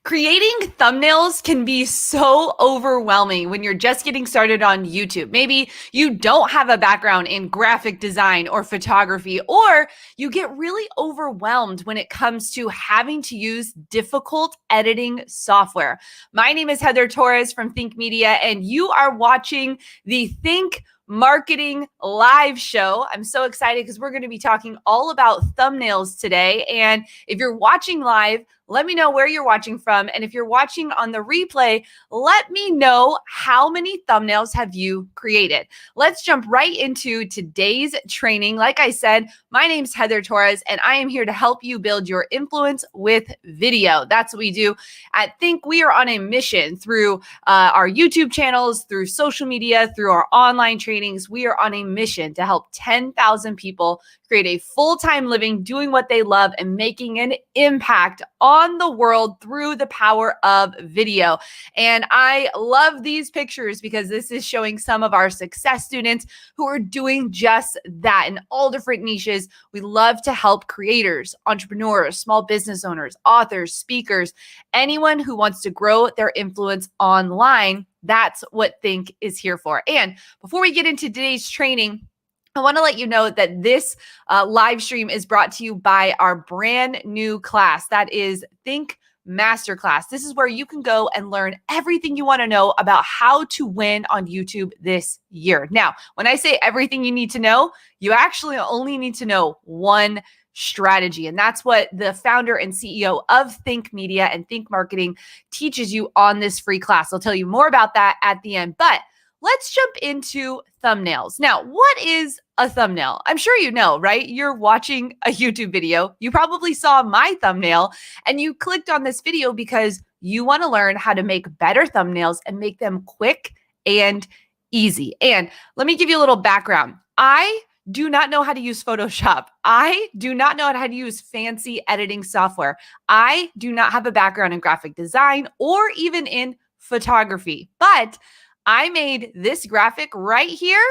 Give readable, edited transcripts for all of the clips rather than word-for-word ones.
Creating thumbnails can be so overwhelming when you're just getting started on YouTube. Maybe you don't have a background in graphic design or photography, or you get really overwhelmed when it comes to having to use difficult editing software. My name is Heather Torres from Think Media, and you are watching the Think Marketing live show. I'm so excited because we're going to be talking all about thumbnails today. And if you're watching live, let me know where you're watching from. And if you're watching on the replay, let me know how many thumbnails have you created. Let's jump right into today's training. Like I said, my name's Heather Torres, and I am here to help you build your influence with video. That's what we do at Think. We are on a mission through our YouTube channels, through social media, through our online trainings. We are on a mission to help 10,000 people create a full-time living doing what they love and making an impact on the world through the power of video. And I love these pictures because this is showing some of our success students who are doing just that in all different niches. We love to help creators, entrepreneurs, small business owners, authors, speakers, anyone who wants to grow their influence online. That's what Think is here for. And before we get into today's training, I want to let you know that this live stream is brought to you by our brand new class. That is Think Masterclass. This is where you can go and learn everything you want to know about how to win on YouTube this year. Now, when I say everything you need to know, you actually only need to know one strategy. And that's what the founder and CEO of Think Media and Think Marketing teaches you on this free class. I'll tell you more about that at the end. But let's jump into thumbnails. Now, what is a thumbnail? I'm sure you know, right? You're watching a YouTube video. You probably saw my thumbnail and you clicked on this video because you want to learn how to make better thumbnails and make them quick and easy. And let me give you a little background. I do not know how to use Photoshop. I do not know how to use fancy editing software. I do not have a background in graphic design or even in photography, but I made this graphic right here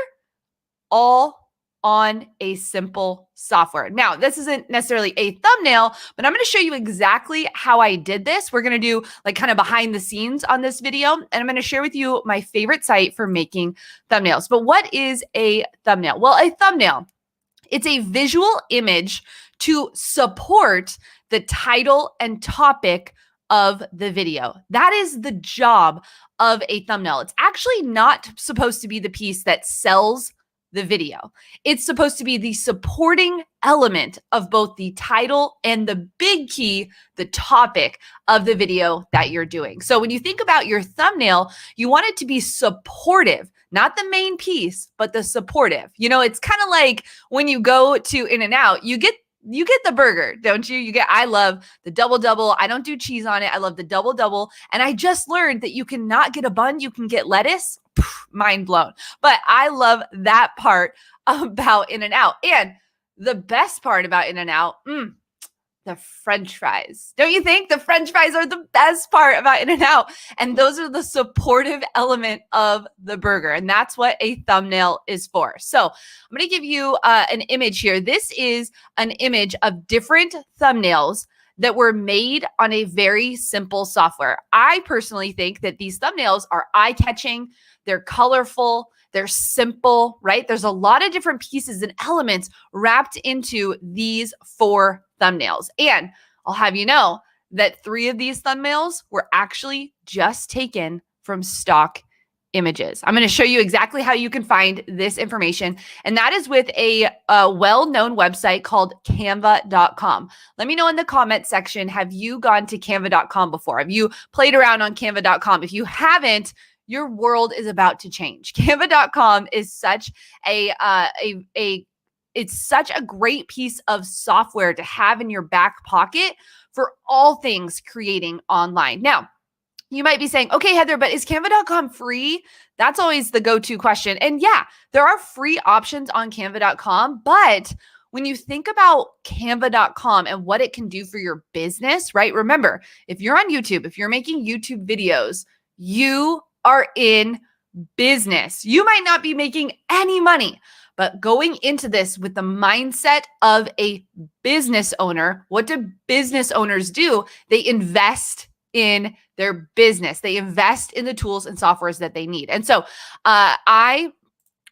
all on a simple software. Now, this isn't necessarily a thumbnail, but I'm going to show you exactly how I did this. We're going to do like kind of behind the scenes on this video, and I'm going to share with you my favorite site for making thumbnails. But what is a thumbnail? Well, a thumbnail, it's a visual image to support the title and topic of the video. That is the job of a thumbnail. It's actually not supposed to be the piece that sells the video. It's supposed to be the supporting element of both the title and the big key, the topic of the video that you're doing. So when you think about your thumbnail, you want it to be supportive, not the main piece, but the supportive. You know, it's kind of like when you go to In-N-Out, you get the burger, don't you? I love the double. I don't do cheese on it. I love the double. And I just learned that you cannot get a bun. You can get lettuce. Mind blown. But I love that part about In-N-Out. And the best part about In-N-Out, the French fries. Don't you think? The French fries are the best part about In-N-Out. And those are the supportive element of the burger. And that's what a thumbnail is for. So I'm going to give you an image here. This is an image of different thumbnails that were made on a very simple software. I personally think that these thumbnails are eye-catching. They're colorful. They're simple, right? There's a lot of different pieces and elements wrapped into these 4 thumbnails. And I'll have you know that 3 of these thumbnails were actually just taken from stock images. I'm going to show you exactly how you can find this information. And that is with a well-known website called Canva.com. Let me know in the comment section, have you gone to Canva.com before? Have you played around on Canva.com? If you haven't, your world is about to change. Canva.com is such it's such a great piece of software to have in your back pocket for all things creating online. Now, you might be saying, okay, Heather, but is Canva.com free? That's always the go-to question. And yeah, there are free options on Canva.com, but when you think about Canva.com and what it can do for your business, right? Remember, if you're on YouTube, if you're making YouTube videos, you are in business. You might not be making any money, but going into this with the mindset of a business owner, what do business owners do? They invest in their business. They invest in the tools and softwares that they need. And so I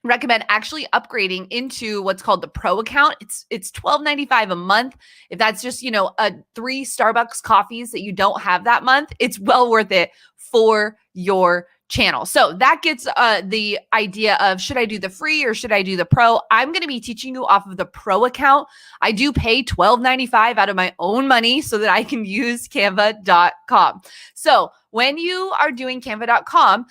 recommend actually upgrading into what's called the pro account. It's $12.95 a month. If that's just, a 3 Starbucks coffees that you don't have that month, it's well worth it for your channel. So that gets the idea of, should I do the free or should I do the pro? I'm going to be teaching you off of the pro account. I do pay $12.95 out of my own money so that I can use Canva.com. So when you are doing Canva.com,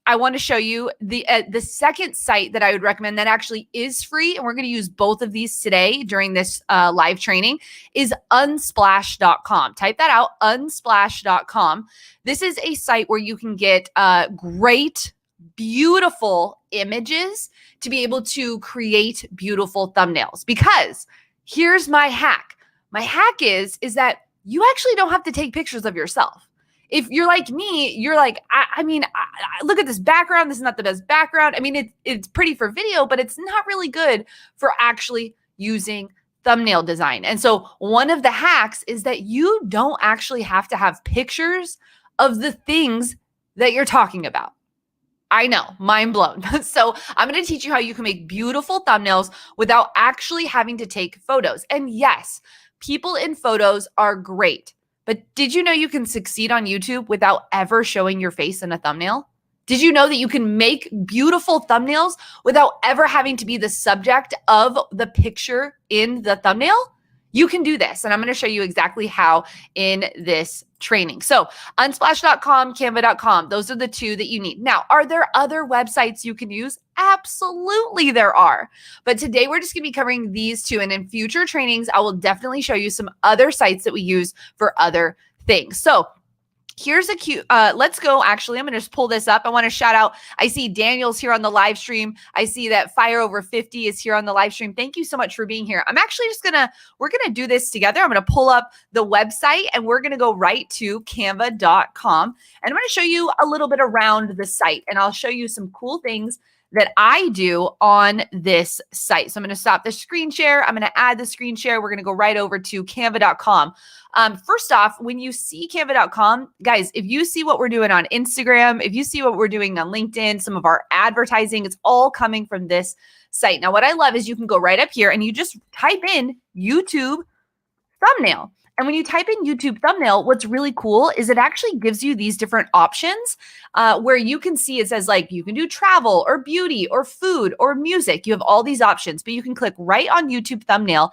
I want to show you the second site that I would recommend that actually is free, and we're going to use both of these today during this live training, is unsplash.com. Type that out, unsplash.com. This is a site where you can get great, beautiful images to be able to create beautiful thumbnails. Because here's my hack. My hack is that you actually don't have to take pictures of yourself. If you're like me, you're like, I look at this background. This is not the best background. I mean, it's pretty for video, but it's not really good for actually using thumbnail design. And so one of the hacks is that you don't actually have to have pictures of the things that you're talking about. I know, mind blown. So I'm going to teach you how you can make beautiful thumbnails without actually having to take photos. And yes, people in photos are great. But did you know you can succeed on YouTube without ever showing your face in a thumbnail? Did you know that you can make beautiful thumbnails without ever having to be the subject of the picture in the thumbnail? You can do this, and I'm going to show you exactly how in this training. So unsplash.com, canva.com, those are the two that you need. Now, are there other websites you can use? Absolutely there are. But today we're just going to be covering these two, and in future trainings, I will definitely show you some other sites that we use for other things. So here's a cute, let's go. Actually, I'm going to just pull this up. I want to shout out, I see Daniel's here on the live stream. I see that Fire Over 50 is here on the live stream. Thank you so much for being here. I'm actually just we're going to do this together. I'm going to pull up the website and we're going to go right to canva.com. And I'm going to show you a little bit around the site, and I'll show you some cool things that I do on this site. So I'm going to stop the screen share. I'm going to add the screen share. We're going to go right over to canva.com. First off, when you see canva.com, guys, if you see what we're doing on Instagram, if you see what we're doing on LinkedIn, some of our advertising, it's all coming from this site. Now, what I love is you can go right up here and you just type in YouTube thumbnail. And when you type in YouTube thumbnail, what's really cool is it actually gives you these different options where you can see it says like you can do travel or beauty or food or music. You have all these options, but you can click right on YouTube thumbnail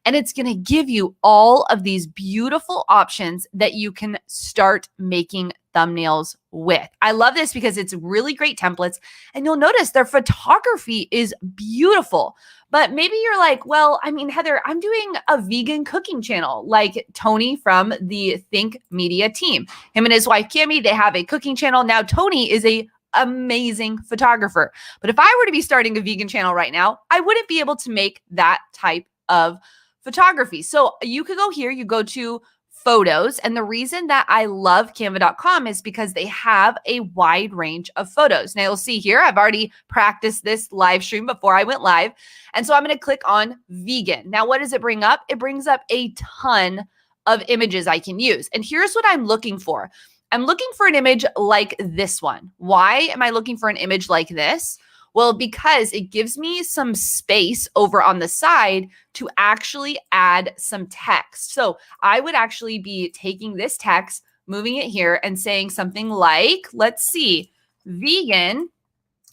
and it's going to give you all of these beautiful options that you can start making thumbnails with. I love this because it's really great templates, and you'll notice their photography is beautiful. But maybe you're like, well, I mean, Heather, I'm doing a vegan cooking channel like Tony from the Think Media team. Him and his wife, Cami, they have a cooking channel. Now, Tony is a amazing photographer. But if I were to be starting a vegan channel right now, I wouldn't be able to make that type of photography. So you could go here, you go to photos. And the reason that I love canva.com is because they have a wide range of photos. Now you'll see here, I've already practiced this live stream before I went live. And so I'm going to click on vegan. Now, what does it bring up? It brings up a ton of images I can use. And here's what I'm looking for. I'm looking for an image like this one. Why am I looking for an image like this? Well, because it gives me some space over on the side to actually add some text. So I would actually be taking this text, moving it here and saying something like, let's see, vegan,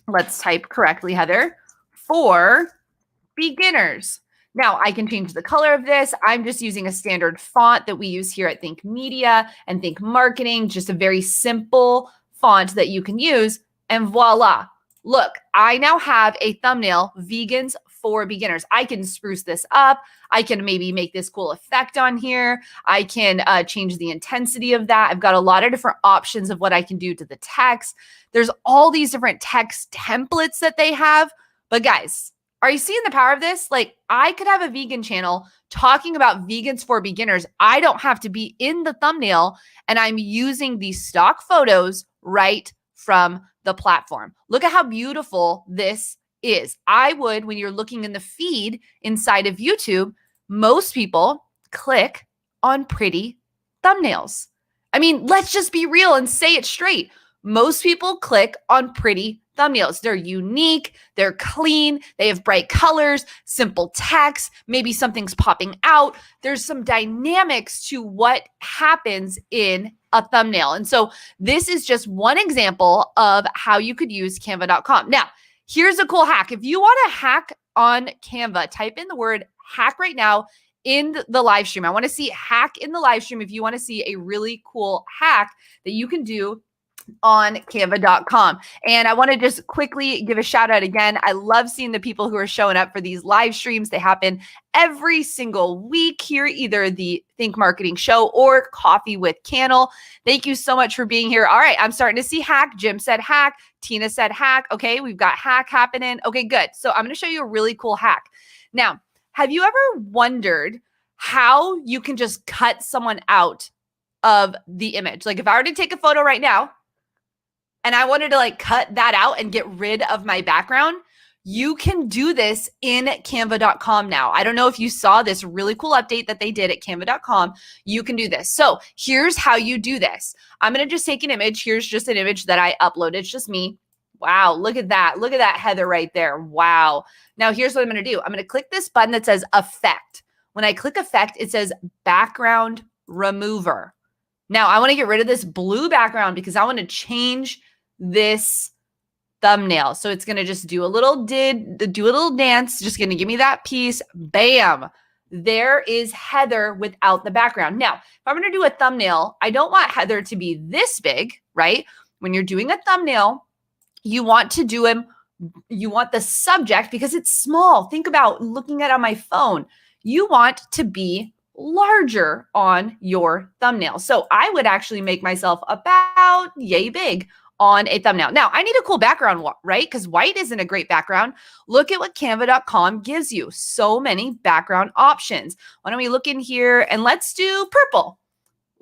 let's type correctly, Heather, for beginners. Now I can change the color of this. I'm just using a standard font that we use here at Think Media and Think Marketing, just a very simple font that you can use, and voila. Look, I now have a thumbnail, vegans for beginners. I can spruce this up. I can maybe make this cool effect on here. I can change the intensity of that. I've got a lot of different options of what I can do to the text. There's all these different text templates that they have. But guys, are you seeing the power of this? Like, I could have a vegan channel talking about vegans for beginners. I don't have to be in the thumbnail, and I'm using these stock photos right from the platform. Look at how beautiful this is. I would, when you're looking in the feed inside of YouTube, most people click on pretty thumbnails. I mean, let's just be real and say it straight. Most people click on pretty thumbnails. They're unique, they're clean, they have bright colors, simple text, maybe something's popping out. There's some dynamics to what happens in a thumbnail. And so this is just one example of how you could use Canva.com. Now, here's a cool hack. If you want to hack on Canva, type in the word hack right now in the live stream. I want to see hack in the live stream if you want to see a really cool hack that you can do on Canva.com. And I want to just quickly give a shout out again. I love seeing the people who are showing up for these live streams. They happen every single week here, either the Think Marketing Show or Coffee with Cannell. Thank you so much for being here. All right, I'm starting to see hack. Jim said hack. Tina said hack. Okay, we've got hack happening. Okay, good. So I'm going to show you a really cool hack. Now, have you ever wondered how you can just cut someone out of the image? Like if I were to take a photo right now, and I wanted to like cut that out and get rid of my background, you can do this in Canva.com now. I don't know if you saw this really cool update that they did at Canva.com. You can do this. So here's how you do this. I'm going to just take an image. Here's just an image that I uploaded. It's just me. Wow, look at that. Look at that Heather right there. Wow. Now here's what I'm going to do. I'm going to click this button that says Effect. When I click Effect, it says Background Remover. Now I want to get rid of this blue background because I want to change this thumbnail. So it's going to just do a little dance, just going to give me that piece. Bam. There is Heather without the background. Now, if I'm going to do a thumbnail, I don't want Heather to be this big, right? When you're doing a thumbnail, you want the subject, because it's small. Think about looking at it on my phone. You want to be larger on your thumbnail. So I would actually make myself about yay big on a thumbnail. Now, I need a cool background, right? Because white isn't a great background. Look at what Canva.com gives you. So many background options. Why don't we look in here and let's do purple.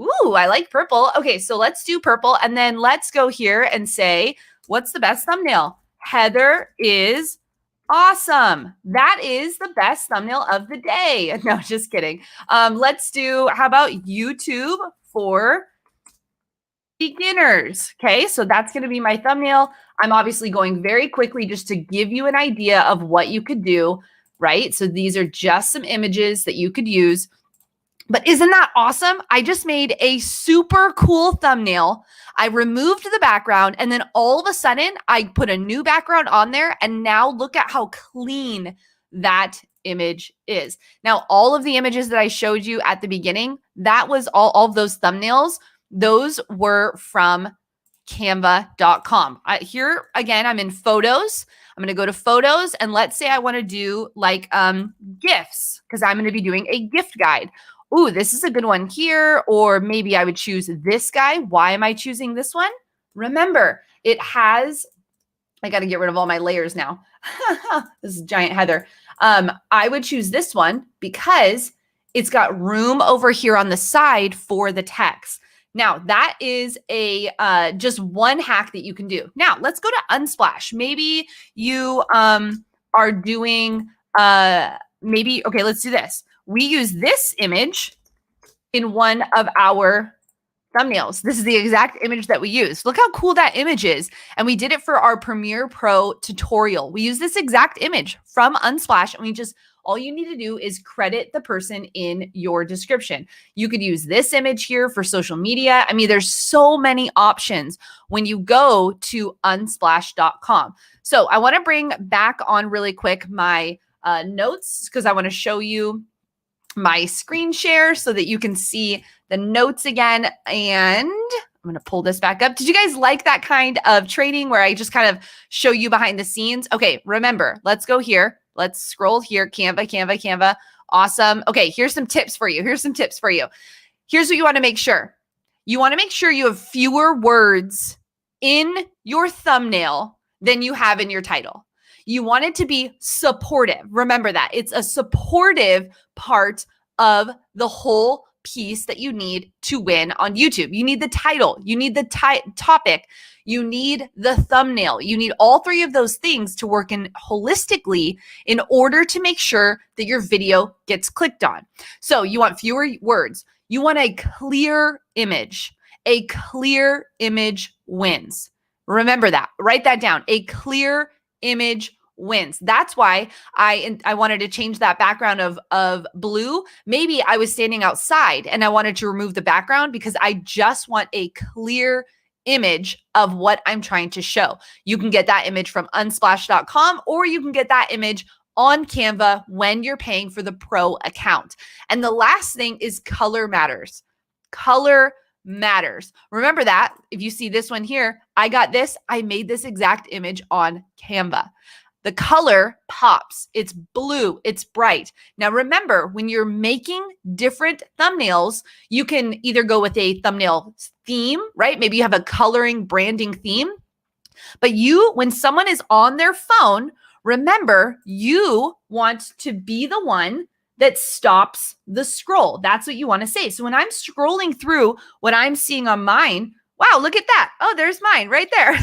Ooh, I like purple. Okay, so let's do purple. And then let's go here and say, what's the best thumbnail? Heather is awesome. That is the best thumbnail of the day. No, just kidding. Let's do, how about YouTube for beginners? Okay, so that's going to be my thumbnail. I'm obviously going very quickly just to give you an idea of what you could do, right? So these are just some images that you could use. But isn't that awesome? I just made a super cool thumbnail. I removed the background, and then all of a sudden I put a new background on there, and now look at how clean that image is. Now, all of the images that I showed you at the beginning, that was all of those thumbnails. Those were from Canva.com. Here again, I'm in photos. I'm going to go to photos, and let's say I want to do like gifts, because I'm going to be doing a gift guide. Ooh, this is a good one here. Or maybe I would choose this guy. Why am I choosing this one? Remember, it has, I got to get rid of all my layers now. This is giant Heather. I would choose this one because it's got room over here on the side for the text. Now, that is a just one hack that you can do. Now, let's go to Unsplash. Maybe you are doing, okay, let's do this. We use this image in one of our thumbnails. This is the exact image that we use. Look how cool that image is. And we did it for our Premiere Pro tutorial. We use this exact image from Unsplash, and all you need to do is credit the person in your description. You could use this image here for social media. I mean, there's so many options when you go to unsplash.com. So I want to bring back on really quick my notes, because I want to show you my screen share so that you can see the notes again. And I'm going to pull this back up. Did you guys like that kind of training where I just kind of show you behind the scenes? Okay, remember, let's go here. Let's scroll here. Canva. Awesome. Okay, here's some tips for you. Here's what you want to make sure. You want to make sure you have fewer words in your thumbnail than you have in your title. You want it to be supportive. Remember that. It's a supportive part of the whole piece that you need to win on YouTube. You need the title. You need the topic. You need the thumbnail. You need all three of those things to work in holistically in order to make sure that your video gets clicked on. So you want fewer words. You want a clear image. A clear image wins. Remember that. Write that down. A clear image wins. That's why I wanted to change that background of blue. Maybe I was standing outside and I wanted to remove the background because I just want a clear image of what I'm trying to show. You can get that image from unsplash.com, or you can get that image on Canva when you're paying for the pro account. And the last thing is color matters. Color matters. Remember that. If you see this one here, I got this. I made this exact image on Canva. The color pops. It's blue. It's bright. Now, remember, when you're making different thumbnails, you can either go with a thumbnail theme, right? Maybe you have a coloring branding theme. But when someone is on their phone, remember, you want to be the one that stops the scroll. That's what you want to say. So when I'm scrolling through what I'm seeing on mine, wow, look at that. Oh, there's mine right there.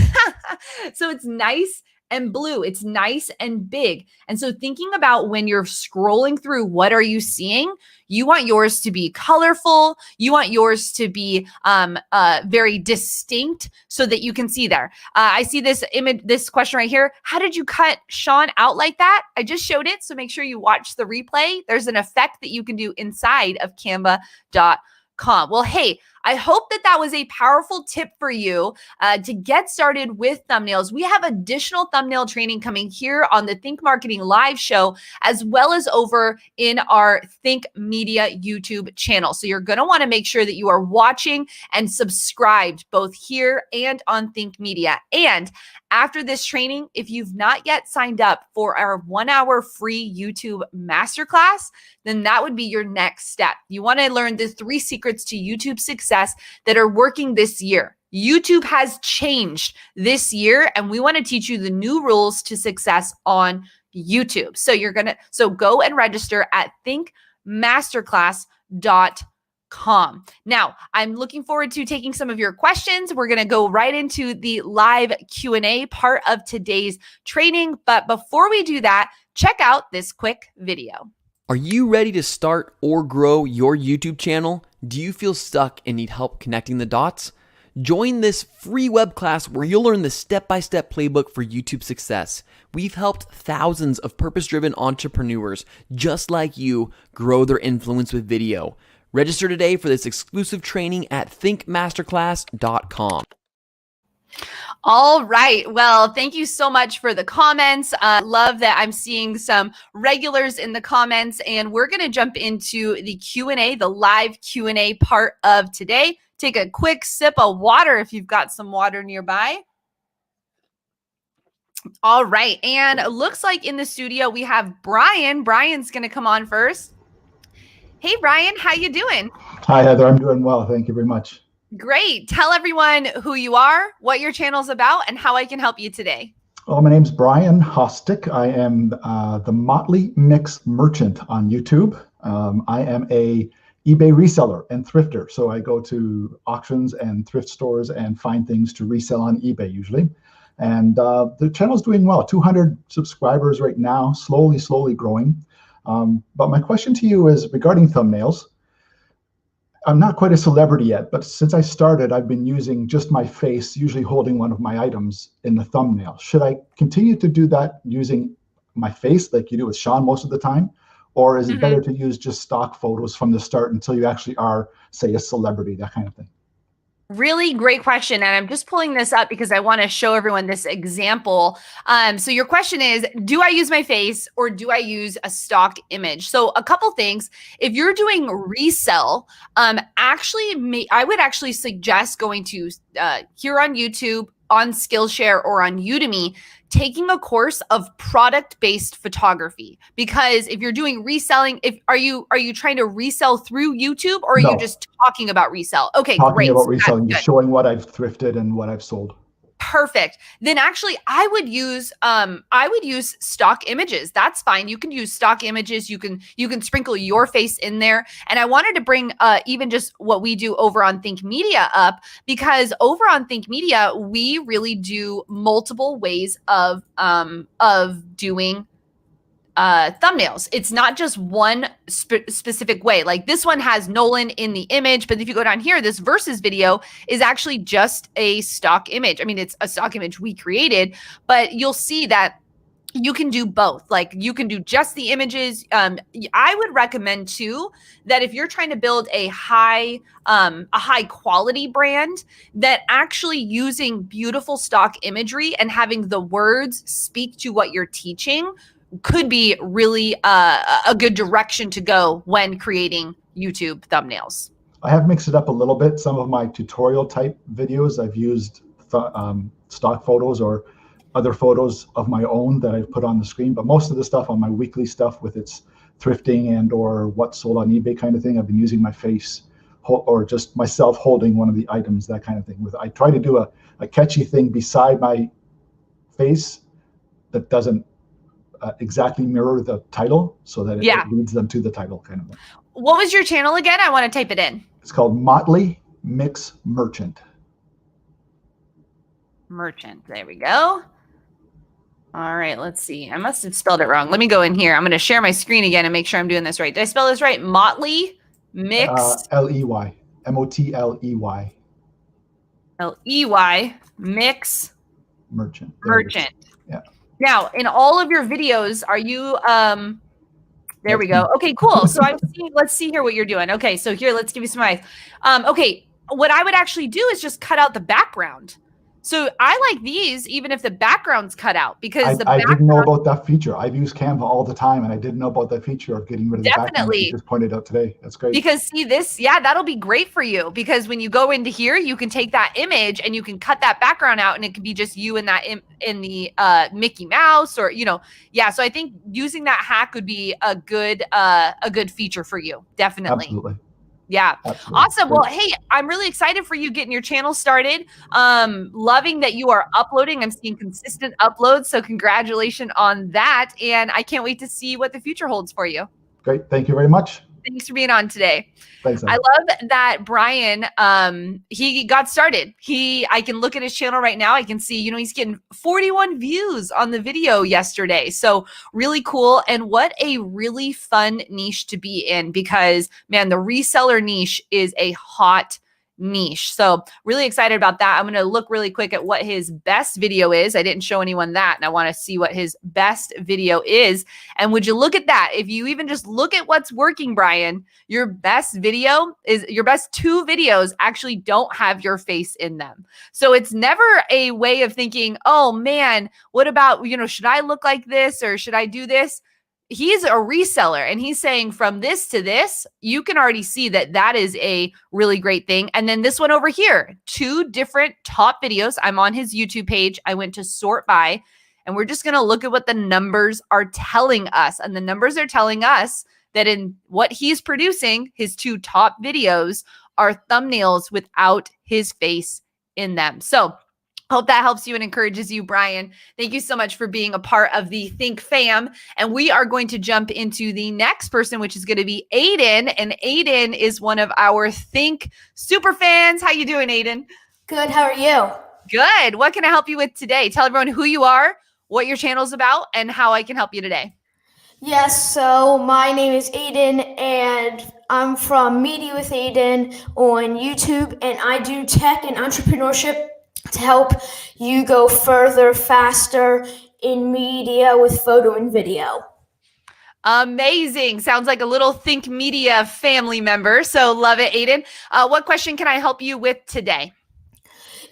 So it's nice and blue. It's nice and big. And so thinking about when you're scrolling through, what are you seeing? You want yours to be colorful. You want yours to be very distinct so that you can see there. I see this image, this question right here. How did you cut Sean out like that? I just showed it. So make sure you watch the replay. There's an effect that you can do inside of Canva.com. Well, hey, I hope that was a powerful tip for you to get started with thumbnails. We have additional thumbnail training coming here on the Think Marketing Live show, as well as over in our Think Media YouTube channel. So you're going to want to make sure that you are watching and subscribed both here and on Think Media. And after this training, if you've not yet signed up for our 1-hour free YouTube Masterclass, then that would be your next step. You want to learn the 3 secrets to YouTube success that are working this year. YouTube has changed this year, and we want to teach you the new rules to success on YouTube. So go and register at thinkmasterclass.com. Now, I'm looking forward to taking some of your questions. We're going to go right into the live Q&A part of today's training. But before we do that, check out this quick video. Are you ready to start or grow your YouTube channel? Do you feel stuck and need help connecting the dots? Join this free web class where you'll learn the step-by-step playbook for YouTube success. We've helped thousands of purpose-driven entrepreneurs just like you grow their influence with video. Register today for this exclusive training at thinkmasterclass.com. All right. Well, thank you so much for the comments. Love that I'm seeing some regulars in the comments, and we're going to jump into the Q&A, the live Q&A part of today. Take a quick sip of water if you've got some water nearby. All right. And it looks like in the studio we have Brian. Brian's going to come on first. Hey, Brian, how you doing? Hi, Heather. I'm doing well. Thank you very much. Great. Tell everyone who you are, what your channel's about, and how I can help you today. Well, my name's Brian Hostick. I am the Motley Mix Merchant on YouTube. I am a eBay reseller and thrifter. So I go to auctions and thrift stores and find things to resell on eBay usually. And the channel's doing well. 200 subscribers right now, slowly growing. But my question to you is regarding thumbnails. I'm not quite a celebrity yet, but since I started, I've been using just my face, usually holding one of my items in the thumbnail. Should I continue to do that using my face like you do with Sean most of the time? Or is it better to use just stock photos from the start until you actually are, say, a celebrity, that kind of thing? Really great question. And I'm just pulling this up because I want to show everyone this example. So your question is, do I use my face or do I use a stock image? So a couple things. If you're doing resell, I would actually suggest going to here on YouTube, on Skillshare, or on Udemy, taking a course of product-based photography. Because if you're doing reselling, are you trying to resell through YouTube, or are you just talking about resell? Okay, great. Talking about reselling, just showing what I've thrifted and what I've sold. Perfect. Then actually I would use stock images. That's fine. You can use stock images. You can sprinkle your face in there. And I wanted to bring even just what we do over on Think Media up, because over on Think Media, we really do multiple ways of doing thumbnails. It's not just one specific way. Like this one has Nolan in the image, but if you go down here, this versus video is actually just a stock image. I mean, it's a stock image we created, but you'll see that you can do both. Like you can do just the images. I would recommend too that if you're trying to build a high quality brand, that actually using beautiful stock imagery and having the words speak to what you're teaching could be really a good direction to go when creating YouTube thumbnails. I have mixed it up a little bit. Some of my tutorial type videos, I've used stock photos or other photos of my own that I've put on the screen, but most of the stuff on my weekly stuff with its thrifting and or what's sold on eBay kind of thing, I've been using my face or just myself holding one of the items, that kind of thing. I try to do a catchy thing beside my face that doesn't exactly mirror the title, so that it leads them to the title kind of thing. What was your channel again? I want to type it in. It's called Motley Mix Merchant. There we go. All right, let's see. I must have spelled it wrong. Let me go in here. I'm going to share my screen again and make sure I'm doing this right. Did I spell this right? Motley Mix? L-E-Y. M-O-T-L-E-Y. L-E-Y. Mix. Merchant. Yeah. Now, in all of your videos, are you, there we go. Okay, cool. So I'm seeing, let's see here what you're doing. Okay, so here, let's give you some advice. Okay, what I would actually do is just cut out the background. So I like these, even if the background's cut out, because I didn't know about that feature. I've used Canva all the time, and I didn't know about that feature of getting rid of the background. You just pointed out today. That's great. Because see this, yeah, that'll be great for you, because when you go into here, you can take that image and you can cut that background out, and it can be just you in that in the Mickey Mouse, or yeah. So I think using that hack would be a good feature for you, definitely. Absolutely. Yeah. Absolutely. Awesome. Well, hey, I'm really excited for you getting your channel started. Loving that you are uploading. I'm seeing consistent uploads. So congratulations on that. And I can't wait to see what the future holds for you. Great. Thank you very much. Thanks for being on today. Thanks. I love that Brian, he got started. I can look at his channel right now. I can see, he's getting 41 views on the video yesterday. So really cool. And what a really fun niche to be in, because man, the reseller niche is a hot niche. So really excited about that. I'm going to look really quick at what his best video is. I didn't show anyone that, and I want to see what his best video is. And would you look at that? If you even just look at what's working, Brian, your best video is your best 2 videos actually don't have your face in them. So it's never a way of thinking, oh man, what about, should I look like this or should I do this? He's a reseller, and he's saying from this to this, you can already see that that is a really great thing. And then this one over here, 2 different top videos. I'm on his YouTube page. I went to sort by, and we're just going to look at what the numbers are telling us. And the numbers are telling us that in what he's producing, his 2 top videos are thumbnails without his face in them. So hope that helps you and encourages you, Brian. Thank you so much for being a part of the Think Fam. And we are going to jump into the next person, which is going to be Aiden. And Aiden is one of our Think super fans. How you doing, Aiden? Good. How are you? Good. What can I help you with today? Tell everyone who you are, what your channel is about, and how I can help you today. Yes, so my name is Aiden, and I'm from Media with Aiden on YouTube, and I do tech and entrepreneurship to help you go further, faster in media with photo and video. Amazing. Sounds like a little Think Media family member. So love it, Aiden. What question can I help you with today?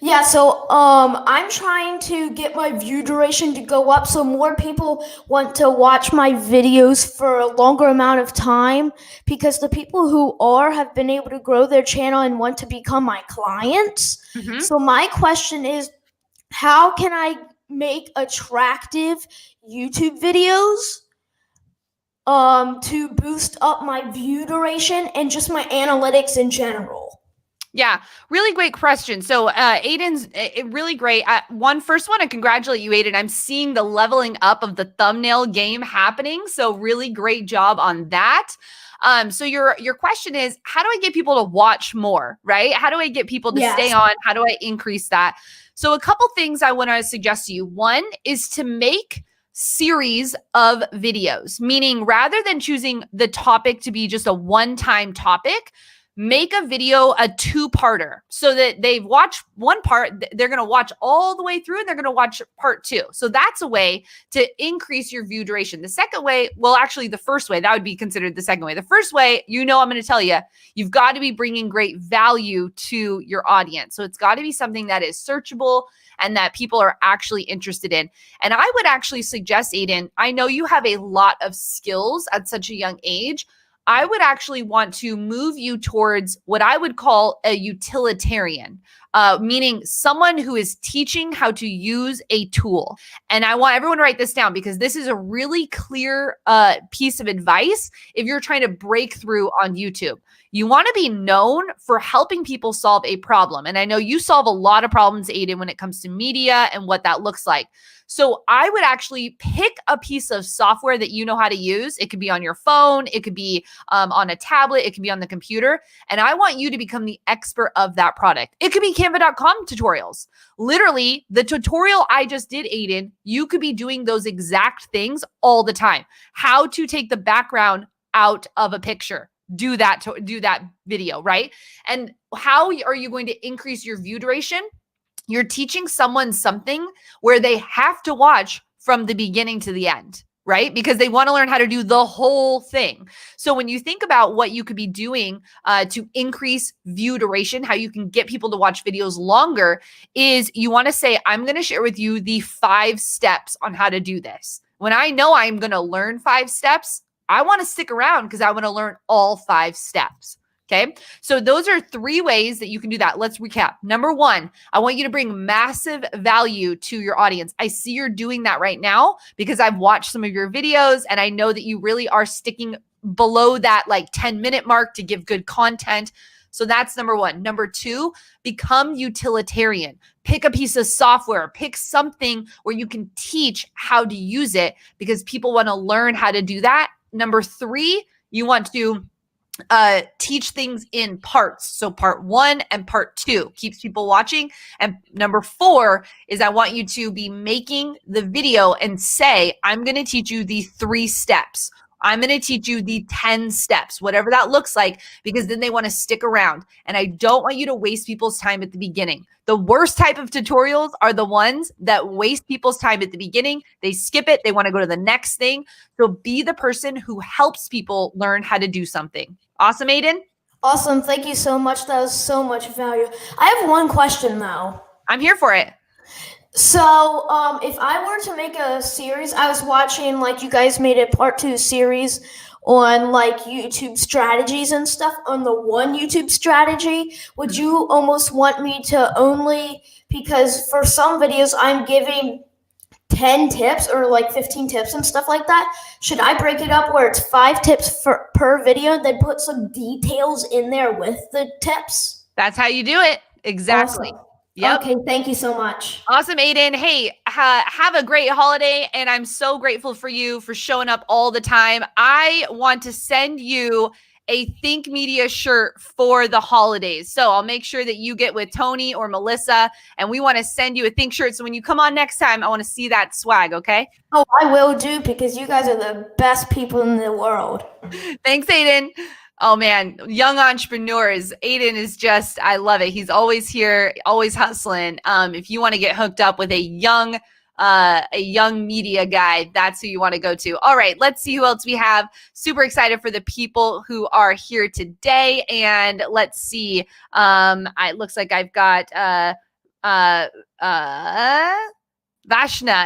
Yeah, so I'm trying to get my view duration to go up so more people want to watch my videos for a longer amount of time, because the people who have been able to grow their channel and want to become my clients. Mm-hmm. So my question is, how can I make attractive YouTube videos to boost up my view duration and just my analytics in general? Yeah, really great question. So Aiden's really great. First want to congratulate you, Aiden. I'm seeing the leveling up of the thumbnail game happening. So really great job on that. So your question is, how do I get people to watch more, right? How do I get people to stay on? How do I increase that? So a couple things I want to suggest to you. One is to make series of videos, meaning rather than choosing the topic to be just a one-time topic, make a video a two-parter so that they've watched one part, they're going to watch all the way through and they're going to watch part two. So that's a way to increase your view duration. The second way, well, actually the first way, that would be considered the second way. The first way, I'm going to tell you, you've got to be bringing great value to your audience. So it's got to be something that is searchable and that people are actually interested in. And I would actually suggest, Aiden, I know you have a lot of skills at such a young age. I would actually want to move you towards what I would call a utilitarian, meaning someone who is teaching how to use a tool. And I want everyone to write this down because this is a really clear piece of advice if you're trying to break through on YouTube. You want to be known for helping people solve a problem. And I know you solve a lot of problems, Aiden, when it comes to media and what that looks like. So I would actually pick a piece of software that you know how to use. It could be on your phone. It could be on a tablet. It could be on the computer. And I want you to become the expert of that product. It could be Canva.com tutorials. Literally, the tutorial I just did, Aiden, you could be doing those exact things all the time. How to take the background out of a picture. Do that video, right? And how are you going to increase your view duration? You're teaching someone something where they have to watch from the beginning to the end, right? Because they want to learn how to do the whole thing. So when you think about what you could be doing to increase view duration, how you can get people to watch videos longer, is you want to say, I'm going to share with you the 5 steps on how to do this. When I know I'm going to learn 5 steps, I want to stick around because I want to learn all 5 steps. Okay. So those are 3 ways that you can do that. Let's recap. Number 1, I want you to bring massive value to your audience. I see you're doing that right now because I've watched some of your videos and I know that you really are sticking below that like 10-minute mark to give good content. So that's number 1. Number 2, become utilitarian. Pick a piece of software, pick something where you can teach how to use it because people want to learn how to do that. Number 3, you want to teach things in parts. So part 1 and part 2 keeps people watching. And number 4 is I want you to be making the video and say, I'm going to teach you the 3 steps. I'm going to teach you the 10 steps, whatever that looks like, because then they want to stick around. And I don't want you to waste people's time at the beginning. The worst type of tutorials are the ones that waste people's time at the beginning. They skip it. They want to go to the next thing. So be the person who helps people learn how to do something. Awesome, Aiden? Awesome. Thank you so much. That was so much value. I have one question though. I'm here for it. So, if I were to make a series, I was watching like you guys made a part 2 series on like YouTube strategies and stuff on the one YouTube strategy. Would you almost want me to only, because for some videos I'm giving 10 tips or like 15 tips and stuff like that. Should I break it up where it's 5 tips per video, then put some details in there with the tips? That's how you do it. Exactly. Awesome. Yep. Okay, thank you so much. Awesome, Aiden. Hey, have a great holiday, and I'm so grateful for you for showing up all the time. I want to send you a Think Media shirt for the holidays. So I'll make sure that you get with Tony or Melissa, and we want to send you a Think shirt. So when you come on next time, I want to see that swag, okay? Oh, I will do, because you guys are the best people in the world. Thanks, Aiden. Oh man, young entrepreneurs. Aiden is just, I love it. He's always here, always hustling. If you want to get hooked up with a young media guy, that's who you want to go to. All right, let's see who else we have. Super excited for the people who are here today. And let's see. It looks like I've got Vashna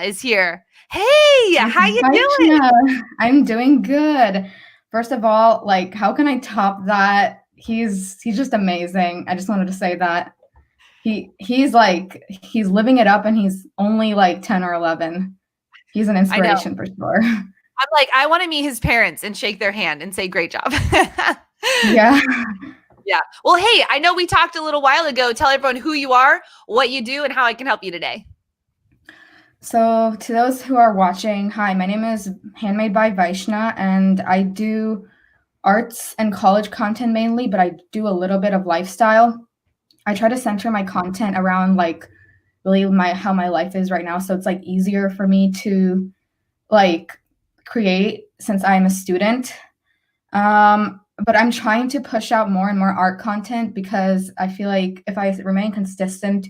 is here. Hey, how you doing? I'm doing good. First of all, like, how can I top that? He's just amazing. I just wanted to say that. He's living it up, and he's only like 10 or 11. He's an inspiration for sure. I'm like, I want to meet his parents and shake their hand and say, great job. Yeah. Yeah. Well, hey, I know we talked a little while ago. Tell everyone who you are, what you do, and how I can help you today. So to those who are watching, hi, my name is Handmade by Vaishna, and I do arts and college content mainly, but I do a little bit of lifestyle. I try to center my content around like really how my life is right now. So it's like easier for me to like create since I'm a student. But I'm trying to push out more and more art content because I feel like if I remain consistent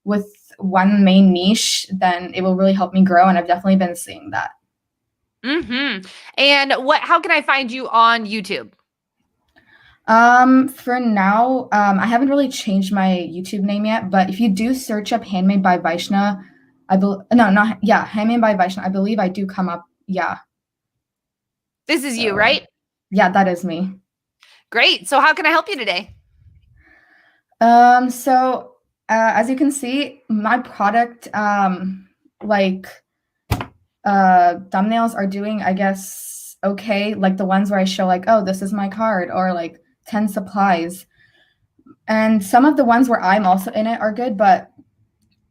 with one main niche, then it will really help me grow. And I've definitely been seeing that. And how can I find you on YouTube? For now, I haven't really changed my YouTube name yet, but if you do search up Handmade by Vaishna, Handmade by Vaishna, I believe I do come up. Yeah. This is you, right? Yeah, that is me. Great. So how can I help you today? As you can see, my product, thumbnails are doing, I guess, okay. Like the ones where I show like, oh, this is my card, or like 10 supplies. And some of the ones where I'm also in it are good, but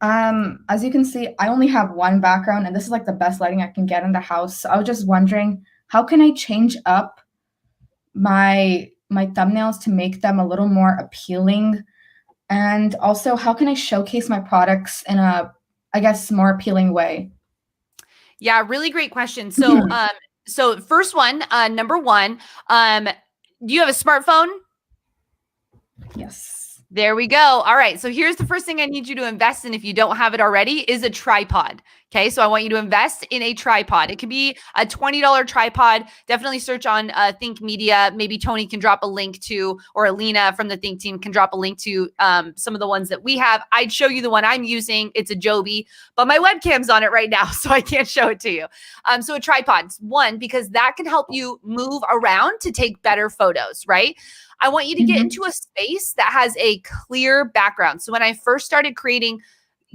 as you can see, I only have one background, and this is like the best lighting I can get in the house. So I was just wondering, how can I change up my thumbnails to make them a little more appealing? And also, how can I showcase my products in a, I guess, more appealing way? Yeah, really great question. So, so first one, number one, do you have a smartphone? Yes. There we go. All right. So here's the first thing I need you to invest in if you don't have it already is a tripod. Okay. So I want you to invest in a tripod. It could be a $20 tripod. Definitely search on Think Media. Maybe Tony can drop a link to, or Alina from the Think team can drop a link to some of the ones that we have. I'd show you the one I'm using. It's Adobe, but my webcam's on it right now, so I can't show it to you. So a tripod's one, because that can help you move around to take better photos, right? I want you to get into a space that has a clear background. So when I first started creating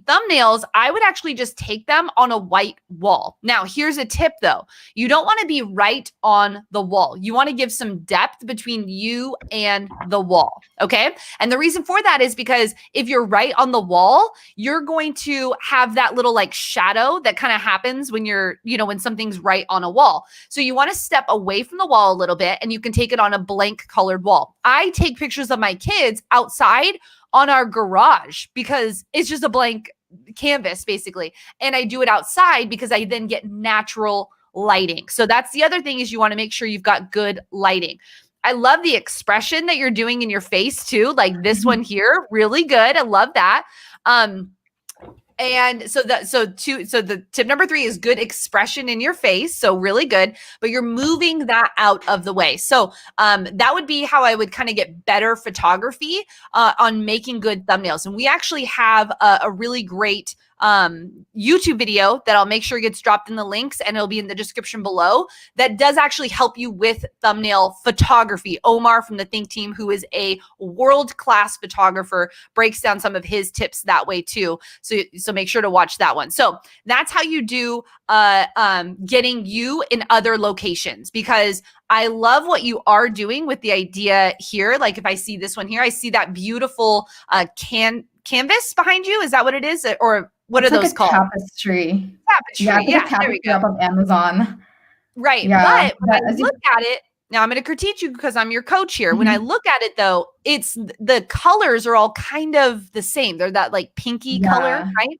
thumbnails, I would actually just take them on a white wall. Now, here's a tip though. You don't want to be right on the wall. You want to give some depth between you and the wall. Okay. And the reason for that is because if you're right on the wall, you're going to have that little like shadow that kind of happens when you're, when something's right on a wall. So you want to step away from the wall a little bit, and you can take it on a blank colored wall. I take pictures of my kids outside on our garage because it's just a blank canvas basically. And I do it outside because I then get natural lighting. So that's the other thing, is you want to make sure you've got good lighting. I love the expression that you're doing in your face too. Like this one here, really good. I love that. And so the tip number 3 is good expression in your face. So really good, but you're moving that out of the way. So that would be how I would kind of get better photography on making good thumbnails. And we actually have a really great YouTube video that I'll make sure gets dropped in the links, and it'll be in the description below, that does actually help you with thumbnail photography. Omar from the Think team, who is a world-class photographer, breaks down some of his tips that way too. So make sure to watch that one. So that's how you do getting you in other locations, because I love what you are doing with the idea here. Like if I see this one here, I see that beautiful canvas behind you. Is that what it is? Or what are those called? Tapestry. Tapestry. Yeah, tapestry up on Amazon. Right. Yeah, but when I look at it, now I'm going to critique you because I'm your coach here. When I look at it though, it's the colors are all kind of the same. They're that like pinky color, right?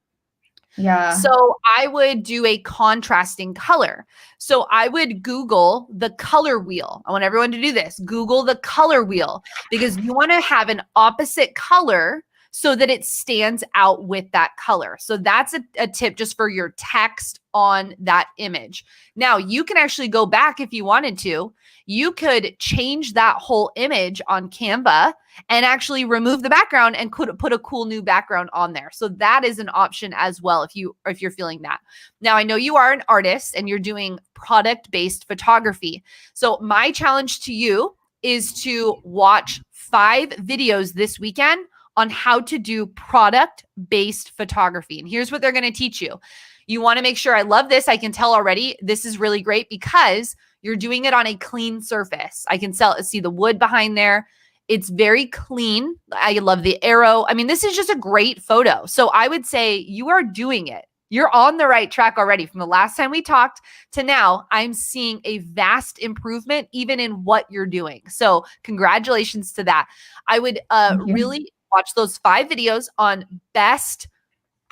Yeah. So I would do a contrasting color. So I would Google the color wheel. I want everyone to do this. Google the color wheel, because you want to have an opposite color so that it stands out with that color. So that's a tip just for your text on that image. Now you can actually go back if you wanted to. You could change that whole image on Canva and actually remove the background and could put a cool new background on there. So that is an option as well if you're feeling that. Now I know you are an artist and you're doing product-based photography. So my challenge to you is to watch 5 videos this weekend on how to do product-based photography. And here's what they're going to teach you. You want to make sure, I love this. I can tell already, this is really great because you're doing it on a clean surface. I can see the wood behind there. It's very clean. I love the arrow. I mean, this is just a great photo. So I would say you are doing it. You're on the right track already. From the last time we talked to now, I'm seeing a vast improvement even in what you're doing. So congratulations to that. I would really watch those 5 videos on best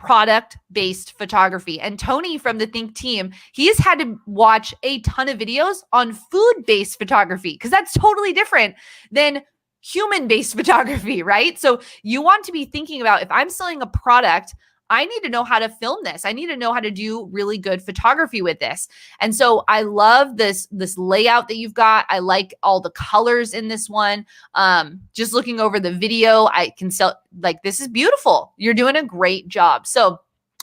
product-based photography. And Tony from the Think team, he has had to watch a ton of videos on food-based photography because that's totally different than human-based photography, right? So you want to be thinking about, if I'm selling a product, I need to know how to film this. I need to know how to do really good photography with this. And so I love this layout that you've got. I like all the colors in this one. Just looking over the video, I can sell, like, this is beautiful. You're doing a great job. So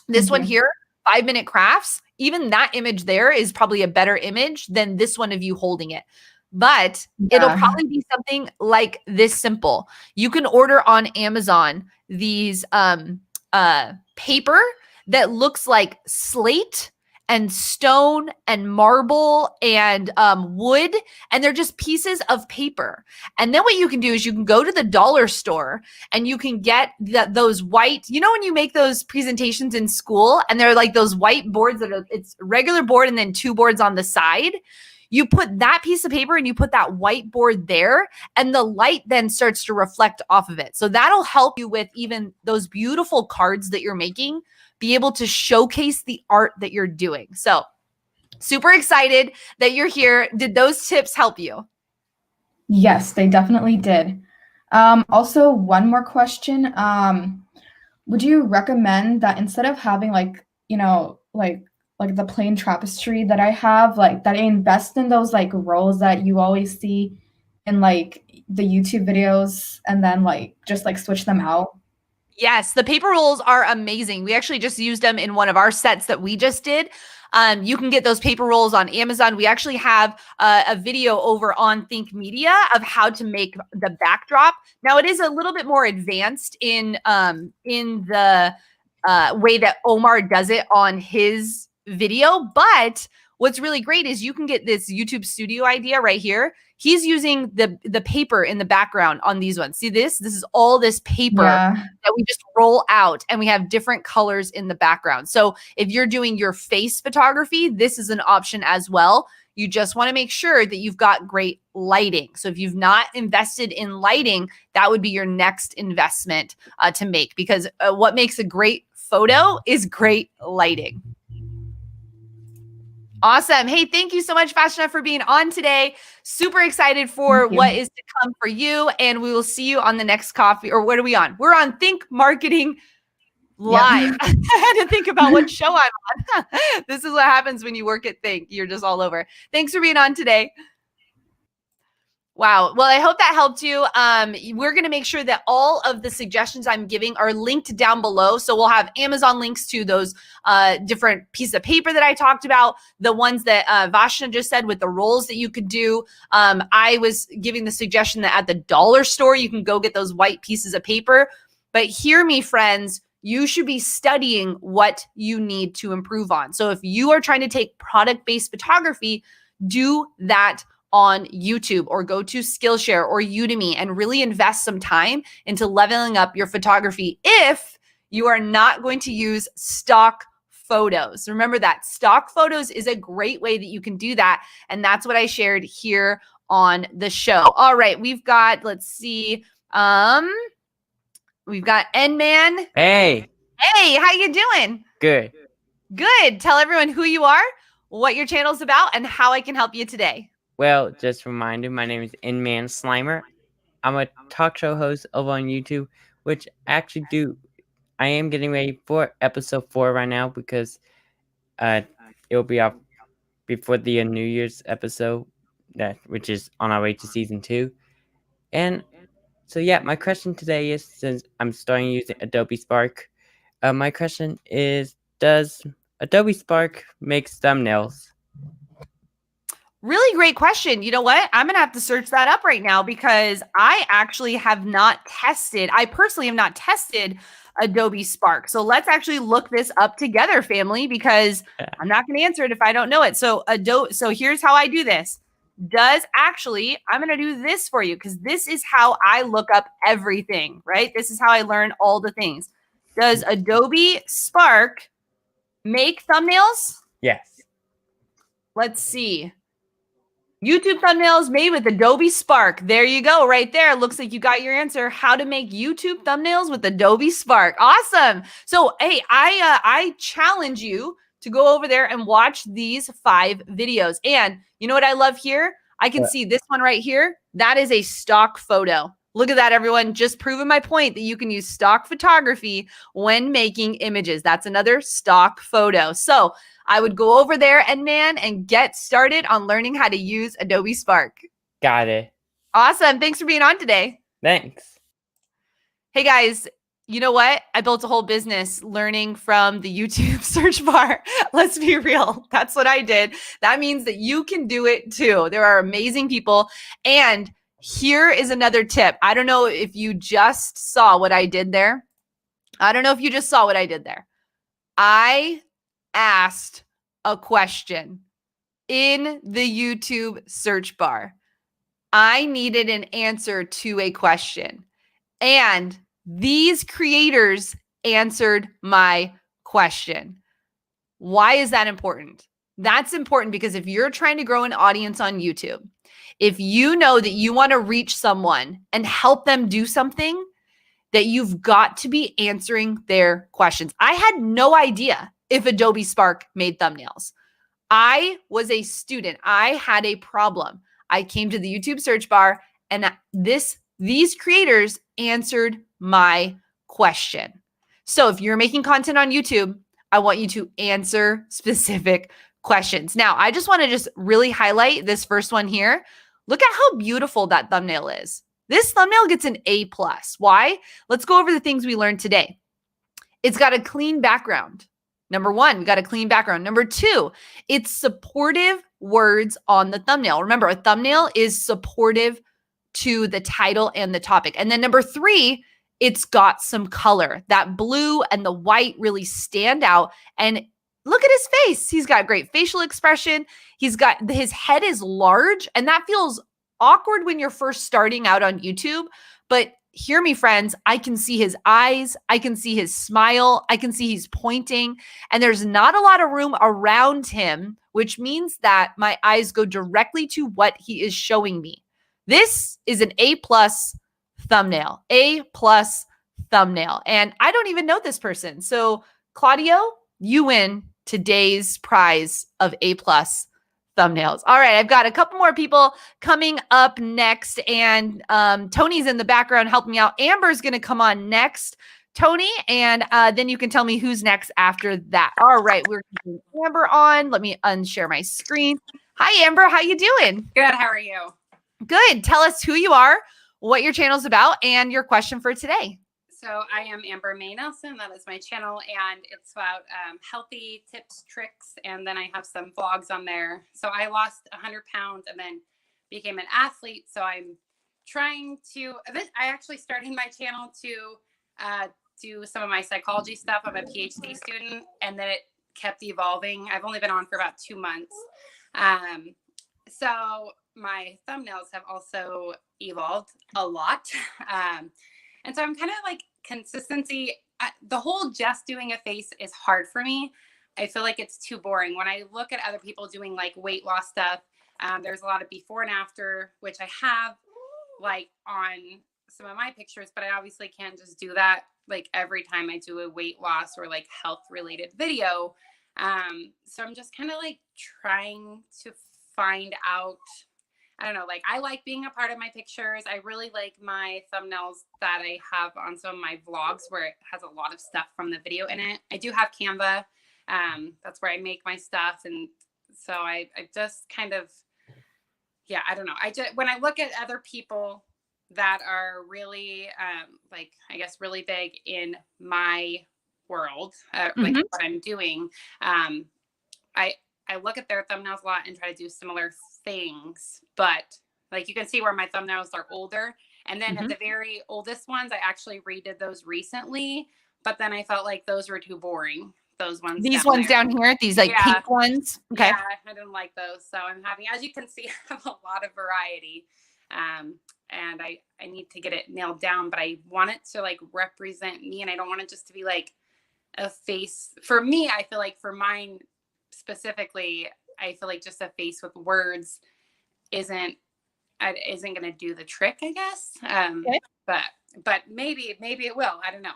this one here, 5-minute crafts, even that image there is probably a better image than this one of you holding it. But it'll probably be something like this simple. You can order on Amazon these paper that looks like slate and stone and marble and wood, and they're just pieces of paper. And then what you can do is you can go to the dollar store and you can get those white, you know, when you make those presentations in school and they're like those white boards that are, it's regular board and then 2 boards on the side. You put that piece of paper and you put that whiteboard there, and the light then starts to reflect off of it. So that'll help you with even those beautiful cards that you're making, be able to showcase the art that you're doing. So super excited that you're here. Did those tips help you? Yes, they definitely did. Also, one more question. Would you recommend that instead of having like the plain tapestry that I have, like that I invest in those like rolls that you always see in like the YouTube videos and then like just like switch them out? Yes, the paper rolls are amazing. We actually just used them in one of our sets that we just did. You can get those paper rolls on Amazon. We actually have a video over on Think Media of how to make the backdrop. Now it is a little bit more advanced in the way that Omar does it on his video, but what's really great is you can get this YouTube studio idea right here. He's using the paper in the background on these ones. See this? This is all this paper that we just roll out, and we have different colors in the background. So if you're doing your face photography, this is an option as well. You just want to make sure that you've got great lighting. So if you've not invested in lighting, that would be your next investment to make, because what makes a great photo is great lighting. Awesome. Hey, thank you so much, Fashna, for being on today. Super excited for what is to come for you. And we will see you on the next coffee. Or what are we on? We're on Think Marketing Live. Yep. I had to think about what show I'm on. This is what happens when you work at Think. You're just all over. Thanks for being on today. Wow. Well, I hope that helped you. We're going to make sure that all of the suggestions I'm giving are linked down below. So we'll have Amazon links to those different pieces of paper that I talked about, the ones that Vashna just said with the rolls that you could do. I was giving the suggestion that at the dollar store, you can go get those white pieces of paper. But hear me, friends, you should be studying what you need to improve on. So if you are trying to take product-based photography, do that on YouTube or go to Skillshare or Udemy and really invest some time into leveling up your photography if you are not going to use stock photos. Remember that stock photos is a great way that you can do that. And that's what I shared here on the show. All right, we've got, let's see, we've got N-Man. Hey. Hey, how you doing? Good. Good. Tell everyone who you are, what your channel's about, and how I can help you today. Well, just a reminder, my name is N-Man Slimer. I'm a talk show host over on YouTube, which I am getting ready for episode 4 right now because it will be up before the New Year's episode, which is on our way to season 2. And so, yeah, my question today is, since I'm starting using Adobe Spark, my question is, does Adobe Spark make thumbnails? Really great question. You know what? I'm going to have to search that up right now because I actually have not tested. I personally have not tested Adobe Spark. So let's actually look this up together, family, because I'm not going to answer it if I don't know it. So here's how I do this. I'm going to do this for you because this is how I look up everything, right? This is how I learn all the things. Does Adobe Spark make thumbnails? Yes. Let's see. YouTube thumbnails made with Adobe Spark. There you go, right there. Looks like you got your answer. How to make YouTube thumbnails with Adobe Spark. Awesome. So, hey, I challenge you to go over there and watch these 5 videos. And you know what I love here? I can see this one right here. That is a stock photo. Look at that, everyone. Just proving my point that you can use stock photography when making images. That's another stock photo. So I would go over there and get started on learning how to use Adobe Spark. Got it. Awesome. Thanks for being on today. Thanks. Hey guys, you know what? I built a whole business learning from the YouTube search bar. Let's be real. That's what I did. That means that you can do it too. There are amazing people. And here is another tip. I don't know if you just saw what I did there. I asked a question in the YouTube search bar. I needed an answer to a question. And these creators answered my question. Why is that important? That's important because if you're trying to grow an audience on YouTube, if you know that you want to reach someone and help them do something, that you've got to be answering their questions. I had no idea if Adobe Spark made thumbnails. I was a student. I had a problem. I came to the YouTube search bar and these creators answered my question. So if you're making content on YouTube, I want you to answer specific questions. Now, I just want to really highlight this first one here. Look at how beautiful that thumbnail is. This thumbnail gets an A+. Why? Let's go over the things we learned today. It's got a clean background. Number 1, we got a clean background. Number 2, it's supportive words on the thumbnail. Remember, a thumbnail is supportive to the title and the topic. And then number 3, it's got some color. That blue and the white really stand out. And look at his face. He's got great facial expression. His head is large, and that feels awkward when you're first starting out on YouTube. But hear me, friends, I can see his eyes. I can see his smile. I can see he's pointing, and there's not a lot of room around him, which means that my eyes go directly to what he is showing me. This is an A+ thumbnail, A+ thumbnail. And I don't even know this person. So Claudio, you win today's prize of A+ thumbnails. All right, I've got a couple more people coming up next, and Tony's in the background helping me out. Amber's going to come on next, Tony, and then you can tell me who's next after that. All right, we're keeping Amber on. Let me unshare my screen. Hi, Amber. How you doing? Good. How are you? Good. Tell us who you are, what your channel's about, and your question for today. So I am Amber May Nelson. That is my channel, and it's about healthy tips, tricks, and then I have some vlogs on there. So I lost 100 pounds and then became an athlete. So I'm trying to, I actually started my channel to do some of my psychology stuff. I'm a PhD student, and then it kept evolving. I've only been on for about 2 months. So my thumbnails have also evolved a lot. And so I'm kind of like consistency. The whole just doing a face is hard for me. I feel like it's too boring. When I look at other people doing like weight loss stuff, there's a lot of before and after, which I have like on some of my pictures, but I obviously can't just do that like every time I do a weight loss or like health related video. So I'm just kind of like trying to find out, I don't know, like I like being a part of my pictures. I really like my thumbnails that I have on some of my vlogs where it has a lot of stuff from the video in it. I do have Canva. That's where I make my stuff. And so I just kind of, yeah, I don't know. When I look at other people that are really like, I guess, really big in my world, like what I'm doing, I look at their thumbnails a lot and try to do similar things, but like you can see where my thumbnails are older. And then at the very oldest ones, I actually redid those recently, but then I felt like those were too boring. Those ones. These ones down here, these like pink ones. Okay. Yeah, I didn't like those. So I'm having, as you can see, I have a lot of variety. And I need to get it nailed down, but I want it to like represent me. And I don't want it just to be like a face. For me, I feel like for mine specifically, I feel like just a face with words isn't going to do the trick, I guess. Okay. But maybe it will. I don't know.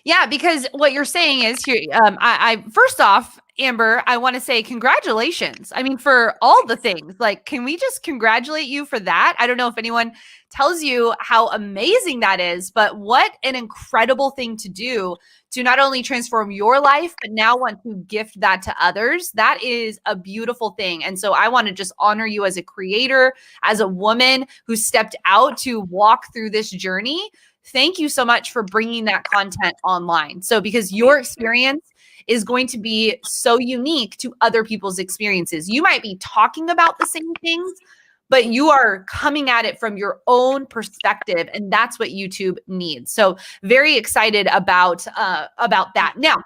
Yeah, because what you're saying is here. I first off, Amber, I want to say congratulations. I mean, for all the things. Like, can we just congratulate you for that? I don't know if anyone tells you how amazing that is, but what an incredible thing to do to not only transform your life, but now want to gift that to others. That is a beautiful thing. And so I want to just honor you as a creator, as a woman who stepped out to walk through this journey. Thank you so much for bringing that content online. So because your experience is going to be so unique to other people's experiences. You might be talking about the same things, but you are coming at it from your own perspective, and that's what YouTube needs. So very excited about that. Now,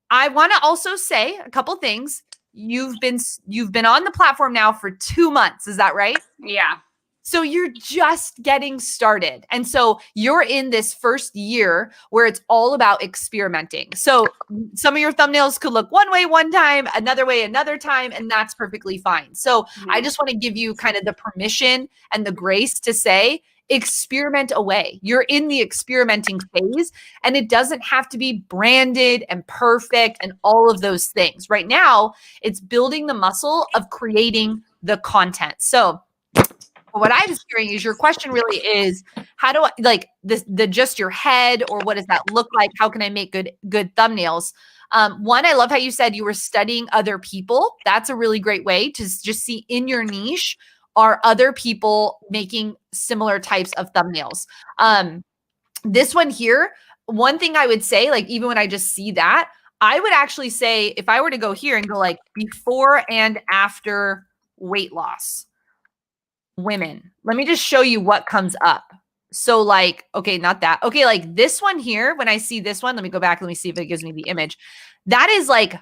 I want to also say a couple things. You've been on the platform now for 2 months. Is that right? Yeah. So you're just getting started. And so you're in this first year where it's all about experimenting. So some of your thumbnails could look one way one time, another way another time, and that's perfectly fine. So I just want to give you kind of the permission and the grace to say, experiment away. You're in the experimenting phase, and it doesn't have to be branded and perfect and all of those things. Right now, it's building the muscle of creating the content. So what I was hearing is your question really is, how do I like this, the just your head, or what does that look like? How can I make good thumbnails? One, I love how you said you were studying other people. That's a really great way to just see in your niche, are other people making similar types of thumbnails? This one here, one thing I would say, like, even when I just see that, I would actually say, if I were to go here and go like before and after weight loss, women, let me just show you what comes up. So like, okay, not that. Okay, like this one here, when I see this one, let me go back. Let me see if it gives me the image. That is like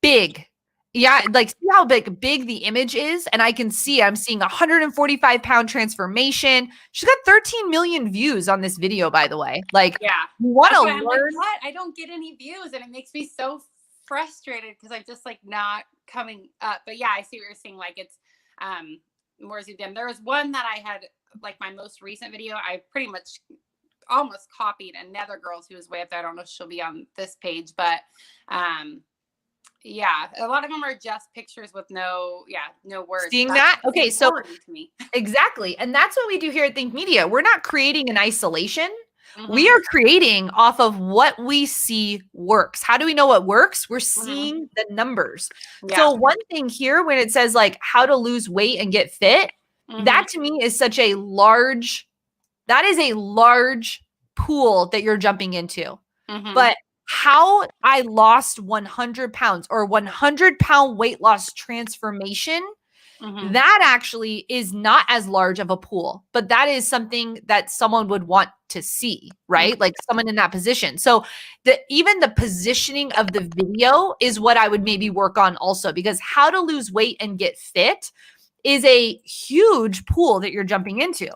big. Yeah, like see how big the image is? And I'm seeing 145-pound transformation. She's got 13 million views on this video, by the way. Like, yeah, you want to I'm learn. like, what? I don't get any views, and it makes me so frustrated because I'm just like not coming up. But yeah, I see what you're saying. Like it's more zoomed in. There was one that I had, like my most recent video, I pretty much almost copied another girl's who was way up there. I don't know if she'll be on this page, but yeah, a lot of them are just pictures with no words. Seeing that? Okay, so to me. Exactly. And that's what we do here at Think Media. We're not creating in isolation. We are creating off of what we see works. How do we know what works? We're seeing the numbers. Yeah. So one thing here, when it says like how to lose weight and get fit, that to me is such a large, that is a large pool that you're jumping into. But how I lost 100 pounds or 100-pound weight loss transformation, that actually is not as large of a pool, but that is something that someone would want to see, right? Like someone in that position. So even the positioning of the video is what I would maybe work on also, because how to lose weight and get fit is a huge pool that you're jumping into,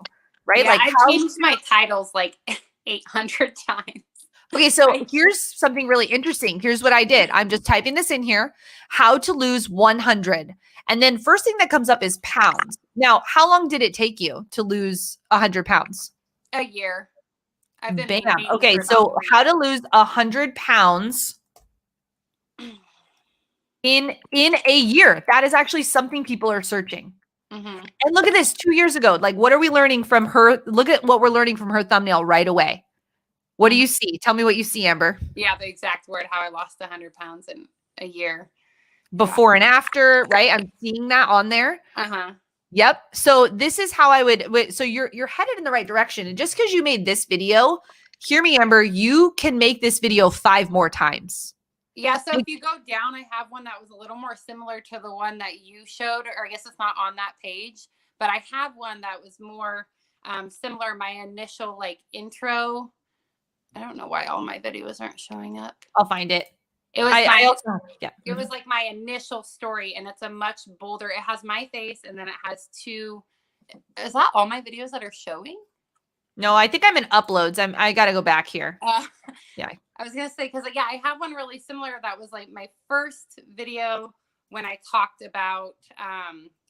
right? Yeah, like I've changed my titles like 800 times. Okay, so here's something really interesting. Here's what I did. I'm just typing this in here, how to lose 100. And then first thing that comes up is pounds. Now, how long did it take you to lose 100 pounds? A year. I've been Bam. Okay, so how to lose 100 pounds in a year. That is actually something people are searching. And look at this 2 years ago. Like, what are we learning from her? Look at what we're learning from her thumbnail right away. What do you see? Tell me what you see, Amber. Yeah, the exact word, how I lost 100 pounds in a year. Before and after, right? I'm seeing that on there. Yep. So this is how I would, so you're headed in the right direction. And just because you made this video, hear me, Amber, you can make this video 5 more times. Yeah, so if you go down, I have one that was a little more similar to the one that you showed, or I guess it's not on that page, but I have one that was more similar. My initial like intro. I don't know why all my videos aren't showing up. I'll find it. It was It was like my initial story, and it's a much bolder. It has my face, and then it has 2. Is that all my videos that are showing? No, I think I'm in uploads. I got to go back here. Yeah. I was going to say, because yeah, I have one really similar that was like my first video when I talked about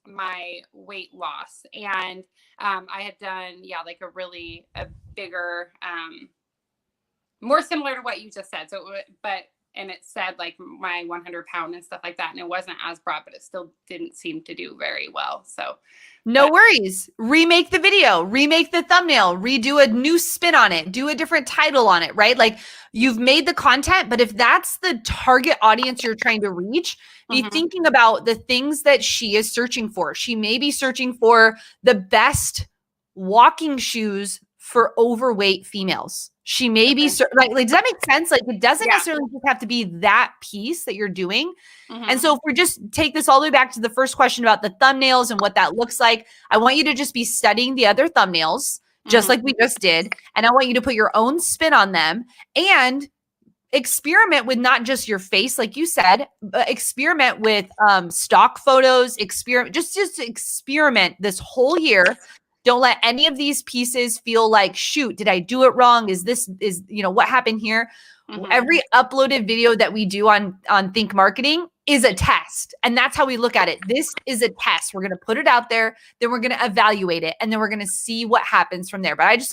my weight loss. And I had done, like a bigger, more similar to what you just said. So, and it said like my 100-pound and stuff like that. And it wasn't as broad, but it still didn't seem to do very well. So no worries. Remake the video, remake the thumbnail, redo a new spin on it, do a different title on it, right? Like you've made the content, but if that's the target audience you're trying to reach, be thinking about the things that she is searching for. She may be searching for the best walking shoes for overweight females. She may be like, does that make sense? Like it doesn't necessarily just have to be that piece that you're doing. And so if we just take this all the way back to the first question about the thumbnails and what that looks like, I want you to just be studying the other thumbnails, just like we just did. And I want you to put your own spin on them and experiment with not just your face, like you said, but experiment with stock photos, just experiment this whole year. Don't let any of these pieces feel like, shoot, did I do it wrong? Is what happened here? Every uploaded video that we do on Think Marketing is a test. And that's how we look at it. This is a test. We're going to put it out there, then we're going to evaluate it, and then we're going to see what happens from there. But I just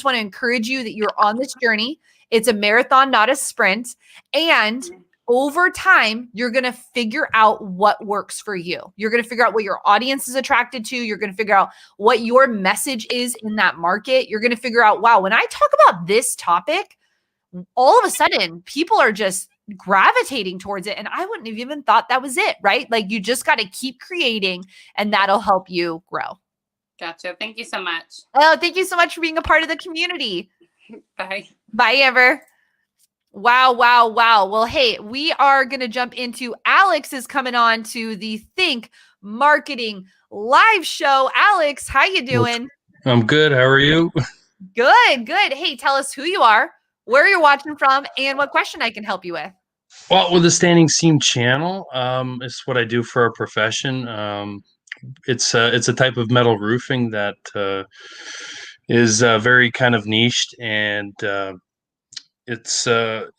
want to encourage you that you're on this journey. It's a marathon, not a sprint. And over time, you're going to figure out what works for you. You're going to figure out what your audience is attracted to. You're going to figure out what your message is in that market. You're going to figure out, wow, when I talk about this topic, all of a sudden people are just gravitating towards it. And I wouldn't have even thought that was it, right? Like you just got to keep creating and that'll help you grow. Gotcha. Thank you so much. Oh, thank you so much for being a part of the community. Bye. Bye, Amber. Wow. Well, hey, we are going to jump into Alex is coming on to the Think Marketing live show. Alex, how you doing? I'm good. How are you? Good. Hey, tell us who you are, where you're watching from, and what question I can help you with. Well, with the Standing Seam channel, it's what I do for a profession. It's a type of metal roofing that is very kind of niched, and it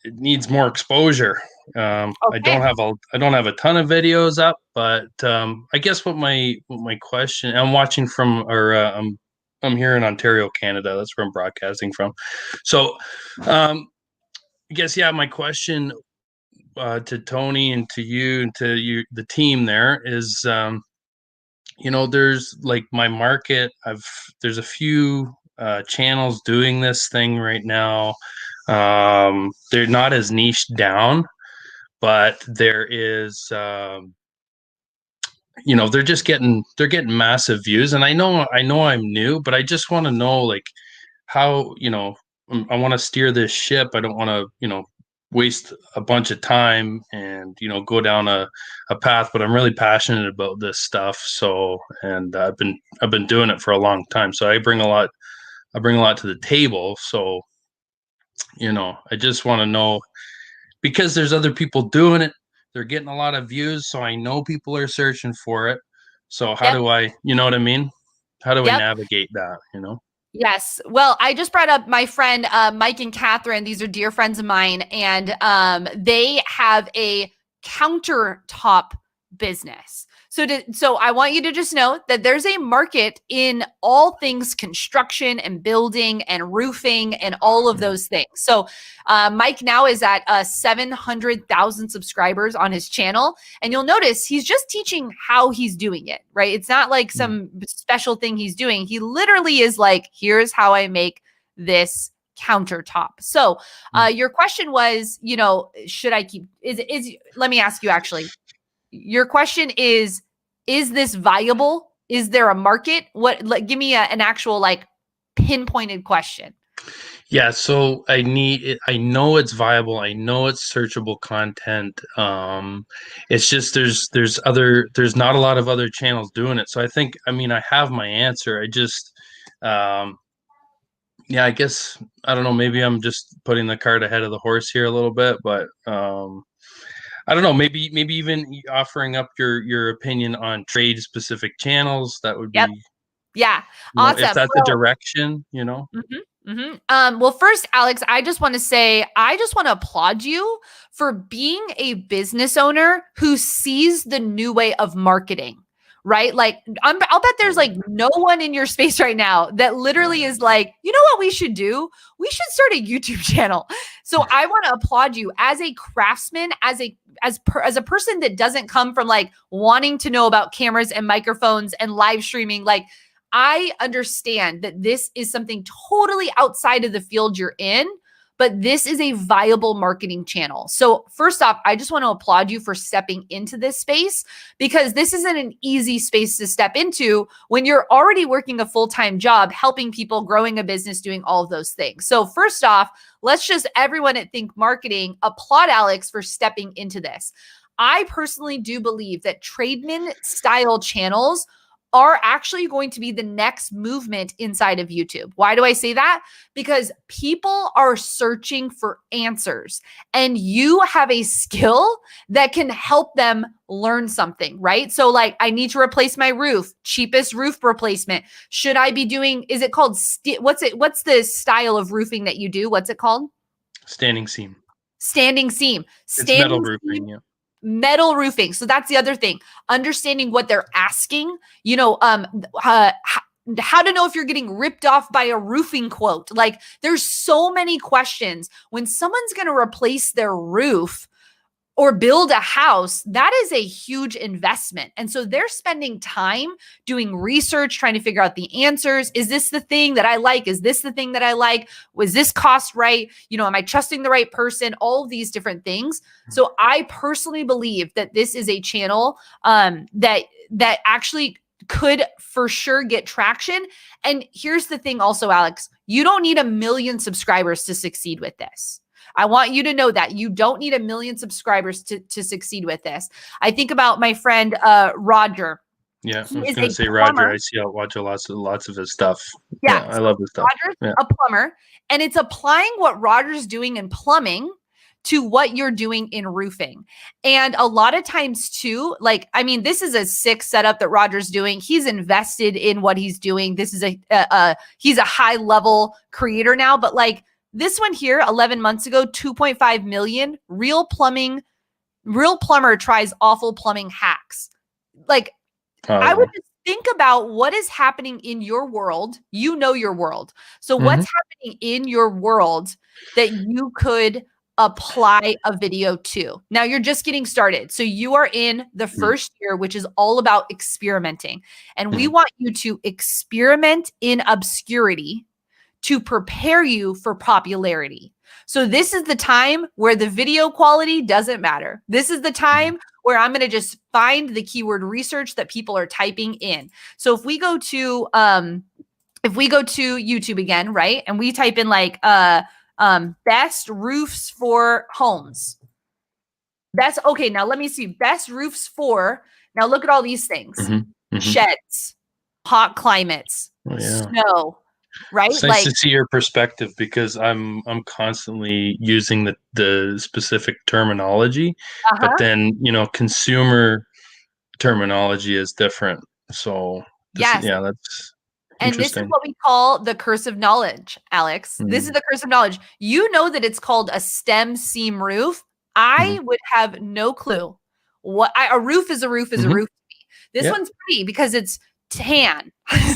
needs more exposure. Okay. I don't have a ton of videos up, but I guess what my question, I'm watching from, or I'm here in Ontario, Canada. That's where I'm broadcasting from. So I guess, my question to Tony and to you and to you, the team there is, there's like my market. There's a few channels doing this thing right now. They're not as niched down, but there is, they're getting massive views. And I know I'm new, but I just want to know like how, I want to steer this ship. I don't want to, waste a bunch of time and, go down a path, but I'm really passionate about this stuff. So, and I've been doing it for a long time. So I bring a lot to the table. So, I just want to know, because there's other people doing it, they're getting a lot of views. So I know people are searching for it. So how do I, you know what I mean? How do I navigate that, Yes. Well, I just brought up my friend, Mike and Catherine. These are dear friends of mine, and they have a countertop business. So I want you to just know that there's a market in all things construction and building and roofing and all of those things. So Mike now is at 700,000 subscribers on his channel. And you'll notice he's just teaching how he's doing it, right? It's not like some special thing he's doing. He literally is like, here's how I make this countertop. So your question was, should I keep, let me ask you actually. Your question is this viable? Is there a market? Give me an actual pinpointed question. Yeah. So I know it's viable. I know it's searchable content. It's just, there's not a lot of other channels doing it. So I have my answer. I just, I guess, I don't know, maybe I'm just putting the cart ahead of the horse here a little bit, but, I don't know, maybe even offering up your opinion on trade specific channels. That would be, awesome. If that's the direction, Well, first, Alex, I just want to applaud you for being a business owner who sees the new way of marketing, right? Like I'll bet there's like no one in your space right now that literally is like, you know what we should do? We should start a YouTube channel. So I want to applaud you as a craftsman, as a person that doesn't come from like wanting to know about cameras and microphones and live streaming. Like, I understand that this is something totally outside of the field you're in, but this is a viable marketing channel. So first off, I just want to applaud you for stepping into this space, because this isn't an easy space to step into when you're already working a full-time job, helping people, growing a business, doing all of those things. So first off, let's just, everyone at Think Marketing, applaud Alex for stepping into this. I personally do believe that tradesman style channels are actually going to be the next movement inside of YouTube. Why do I say that? Because people are searching for answers, and you have a skill that can help them learn something, right? So like, I need to replace my roof, cheapest roof replacement. Should I be doing, is it called, what's the style of roofing that you do? What's it called? Standing seam. Standing seam. It's metal roofing, yeah. Metal roofing. So that's the other thing. Understanding what they're asking, how to know if you're getting ripped off by a roofing quote. Like, there's so many questions. When someone's going to replace their roof or build a house, that is a huge investment. And so they're spending time doing research, trying to figure out the answers. Is this the thing that I like? Is this the thing that I like? Was this cost right? Am I trusting the right person? All of these different things. So I personally believe that this is a channel that actually could for sure get traction. And here's the thing also, Alex, you don't need 1 million subscribers to succeed with this. I want you to know that you don't need 1 million subscribers to succeed with this. I think about my friend, Roger. Yeah, I was going to say Roger. I watch lots of his stuff. Yeah, I love his stuff. Roger's a plumber, and it's applying what Roger's doing in plumbing to what you're doing in roofing. And a lot of times too, like, I mean, this is a sick setup that Roger's doing. He's invested in what he's doing. This is he's a high level creator now, but like, this one here, 11 months ago, 2.5 million, real plumber tries awful plumbing hacks. Like, I would just think about what is happening in your world. You know your world. So what's happening in your world that you could apply a video to? Now you're just getting started. So you are in the first year, which is all about experimenting. And we want you to experiment in obscurity to prepare you for popularity. So this is the time where the video quality doesn't matter. This is the time where I'm going to just find the keyword research that people are typing in. So if we go to YouTube again, right? And we type in like best roofs for homes. That's okay. Now let me see. Best roofs for, now look at all these things. Sheds, hot climates, snow. Right? It's nice to see your perspective, because I'm constantly using the specific terminology, but then consumer terminology is different. So that's and this is what we call the curse of knowledge, Alex. This is the curse of knowledge. You know that it's called a stem seam roof. I would have no clue what a roof is. A roof is a roof to me. This one's pretty because it's tan.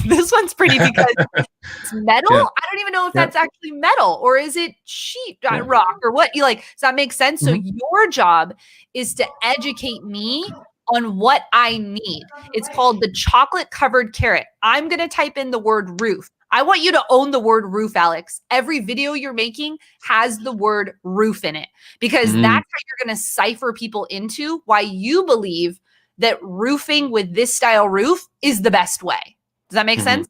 This one's pretty because it's metal. I don't even know if that's actually metal, or is it sheet rock or what? You like, does that make sense? So your job is to educate me on what I need. It's called the chocolate covered carrot. I'm going to type in the word roof. I want you to own the word roof, Alex. Every video you're making has the word roof in it, because that's how you're going to cipher people into why you believe that roofing with this style roof is the best way. Does that make sense?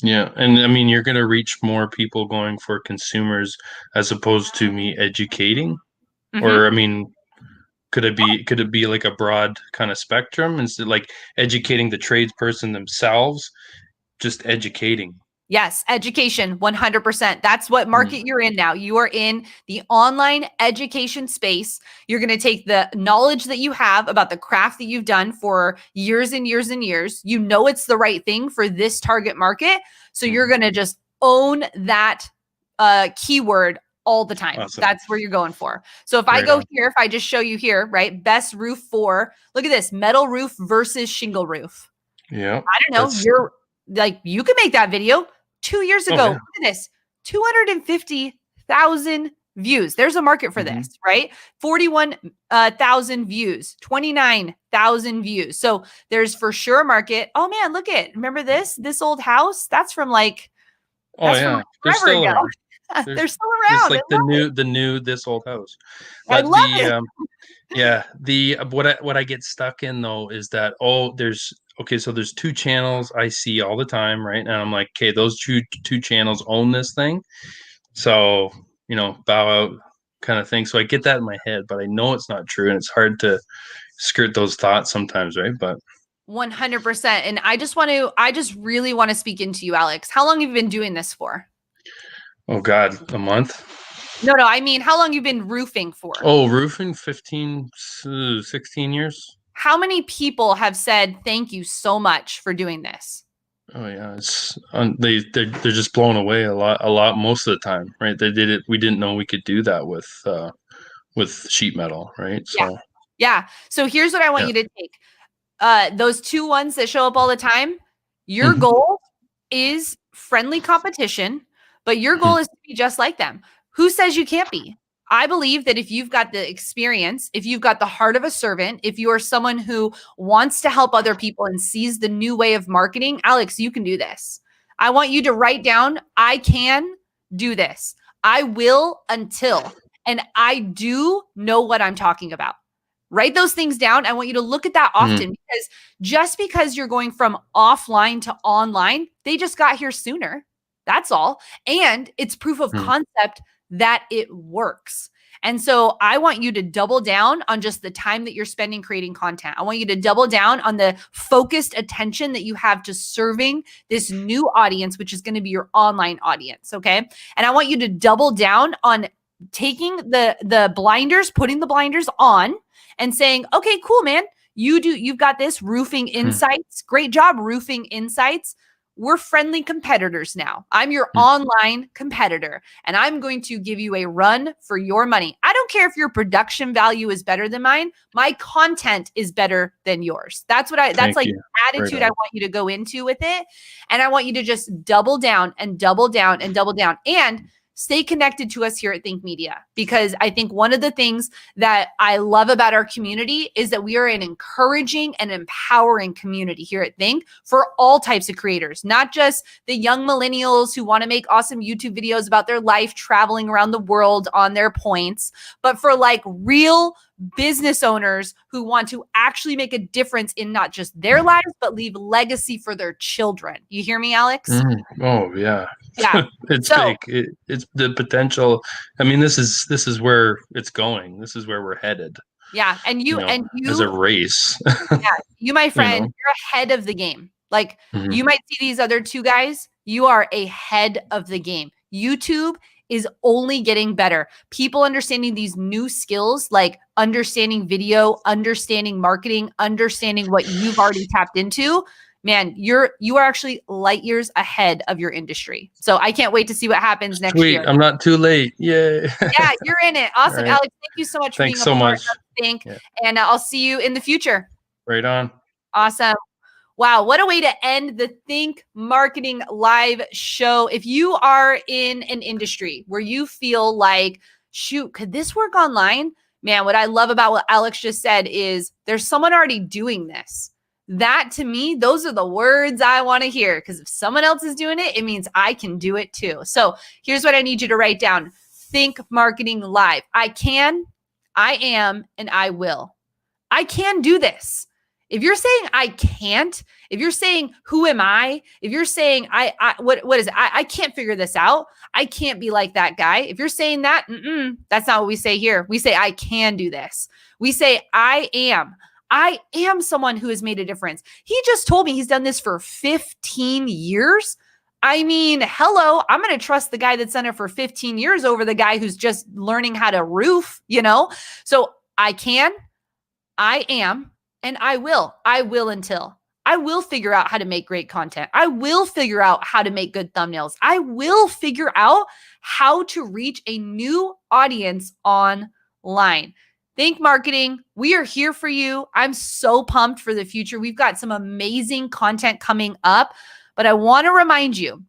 Yeah. And I mean, you're going to reach more people going for consumers as opposed to me educating. Or, I mean, could it be like a broad kind of spectrum instead of like educating the tradesperson themselves, just educating? Yes, education, 100%. That's what market you're in now. You are in the online education space. You're going to take the knowledge that you have about the craft that you've done for years and years and years. You know it's the right thing for this target market. So you're going to just own that keyword all the time. Awesome. That's where you're going for. So if I go here, if I just show you here, right? Best roof for, look at this, metal roof versus shingle roof. Yeah. I don't know. That's, You're like, you could make that video 2 years ago. yeah. Look at this, 250,000 views. There's a market for Mhm. this, right? 41,000 views, 29,000 views. So there's for sure a market. Oh man, look at, remember this old house? That's from like, Oh that's from yeah. like They're forever still ago. around. They're still It's around. like the new this old house. I But love it. yeah, what I get stuck in though is that there's okay, so there's two channels I see all the time, right? And I'm like, okay, those two channels own this thing. So, bow out kind of thing. So I get that in my head, but I know it's not true and it's hard to skirt those thoughts sometimes, right? But 100%. And I just really want to speak into you, Alex. How long have you been doing this for? oh God, a month? No, I mean, how long you've been roofing for? Oh, roofing 15, 16 years. How many people have said thank you so much for doing this? Oh yeah, it's they're just blown away a lot most of the time, right? They did it. We didn't know we could do that with sheet metal, right? So Yeah. So here's what I want you to take. Those two ones that show up all the time, your Mhm. goal is friendly competition, but your goal is to be just like them. Who says you can't be? I believe that if you've got the experience, if you've got the heart of a servant, if you are someone who wants to help other people and sees the new way of marketing, Alex, you can do this. I want you to write down, I can do this. I will until, and I do know what I'm talking about. Write those things down. I want you to look at that often because just because you're going from offline to online, they just got here sooner. That's all. And it's proof of concept that it works. And so I want you to double down on just the time that you're spending creating content. I want you to double down on the focused attention that you have to serving this new audience, which is going to be your online audience. Okay. And I want you to double down on taking the blinders, putting the blinders on and saying, okay, cool, man. You've got this roofing insights. Great job, roofing insights. We're friendly competitors now. I'm your online competitor, and I'm going to give you a run for your money. I don't care if your production value is better than mine. My content is better than yours. That's the attitude I want you to go into with it. And I want you to just double down and double down and double down. And stay connected to us here at Think Media, because I think one of the things that I love about our community is that we are an encouraging and empowering community here at Think for all types of creators, not just the young millennials who want to make awesome YouTube videos about their life traveling around the world on their points, but for like real business owners who want to actually make a difference in not just their lives, but leave legacy for their children. You hear me, Alex? Oh yeah. Yeah. It's big. It's the potential. I mean, this is where it's going. This is where we're headed. Yeah. And you as a race. Yeah, you, my friend, you're ahead of the game. Like you might see these other two guys. You are ahead of the game. YouTube is only getting better. People understanding these new skills, like understanding video, understanding marketing, understanding what you've already tapped into. Man, you are actually light years ahead of your industry. So I can't wait to see what happens next year. I'm not too late. Yay. Yeah, you're in it. Awesome. Right. Alex, thank you so much for being a part of Think. Yeah. And I'll see you in the future. Right on. Awesome. Wow, what a way to end the Think Marketing Live show. If you are in an industry where you feel like, shoot, could this work online? Man, what I love about what Alex just said is there's someone already doing this. That to me, those are the words I want to hear, because if someone else is doing it, it means I can do it too. So here's what I need you to write down. Think Marketing Live. I can, I am, and I will. I can do this. If you're saying I can't, if you're saying who am I, if you're saying what is it? I can't figure this out. I can't be like that guy. If you're saying that, that's not what we say here. We say I can do this. We say I am someone who has made a difference. He just told me he's done this for 15 years. I mean, hello, I'm going to trust the guy that's done it for 15 years over the guy who's just learning how to roof, So I can, I am, and I will until. I will figure out how to make great content. I will figure out how to make good thumbnails. I will figure out how to reach a new audience online. Think Marketing, we are here for you. I'm so pumped for the future. We've got some amazing content coming up, but I want to remind you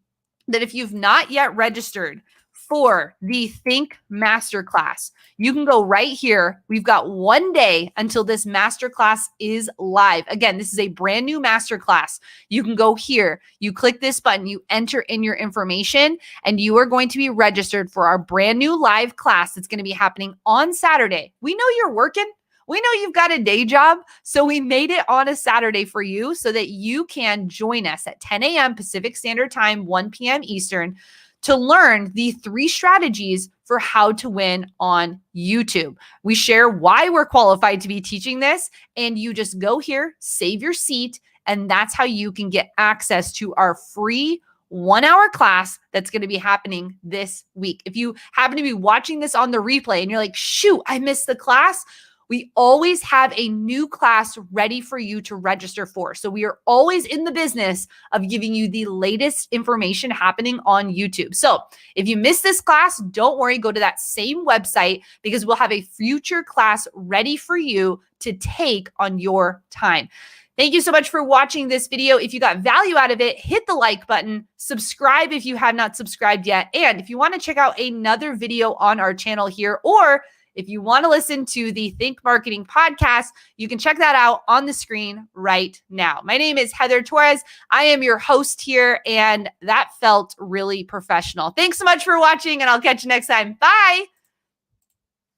that if you've not yet registered for the Think Masterclass, you can go right here. We've got 1 day until this masterclass is live. Again, this is a brand new masterclass. You can go here, you click this button, you enter in your information, and you are going to be registered for our brand new live class that's going to be happening on Saturday. We know you're working. We know you've got a day job, so we made it on a Saturday for you so that you can join us at 10 a.m. Pacific Standard Time, 1 p.m. Eastern, to learn the 3 strategies for how to win on YouTube. We share why we're qualified to be teaching this, and you just go here, save your seat, and that's how you can get access to our free 1-hour class that's going to be happening this week. If you happen to be watching this on the replay and you're like, shoot, I missed the class, we always have a new class ready for you to register for. So we are always in the business of giving you the latest information happening on YouTube. So if you missed this class, don't worry, go to that same website because we'll have a future class ready for you to take on your time. Thank you so much for watching this video. If you got value out of it, hit the like button, subscribe if you have not subscribed yet. And if you want to check out another video on our channel here, or if you want to listen to the Think Marketing podcast, you can check that out on the screen right now. My name is Heather Torres. I am your host here, and that felt really professional. Thanks so much for watching, and I'll catch you next time. Bye.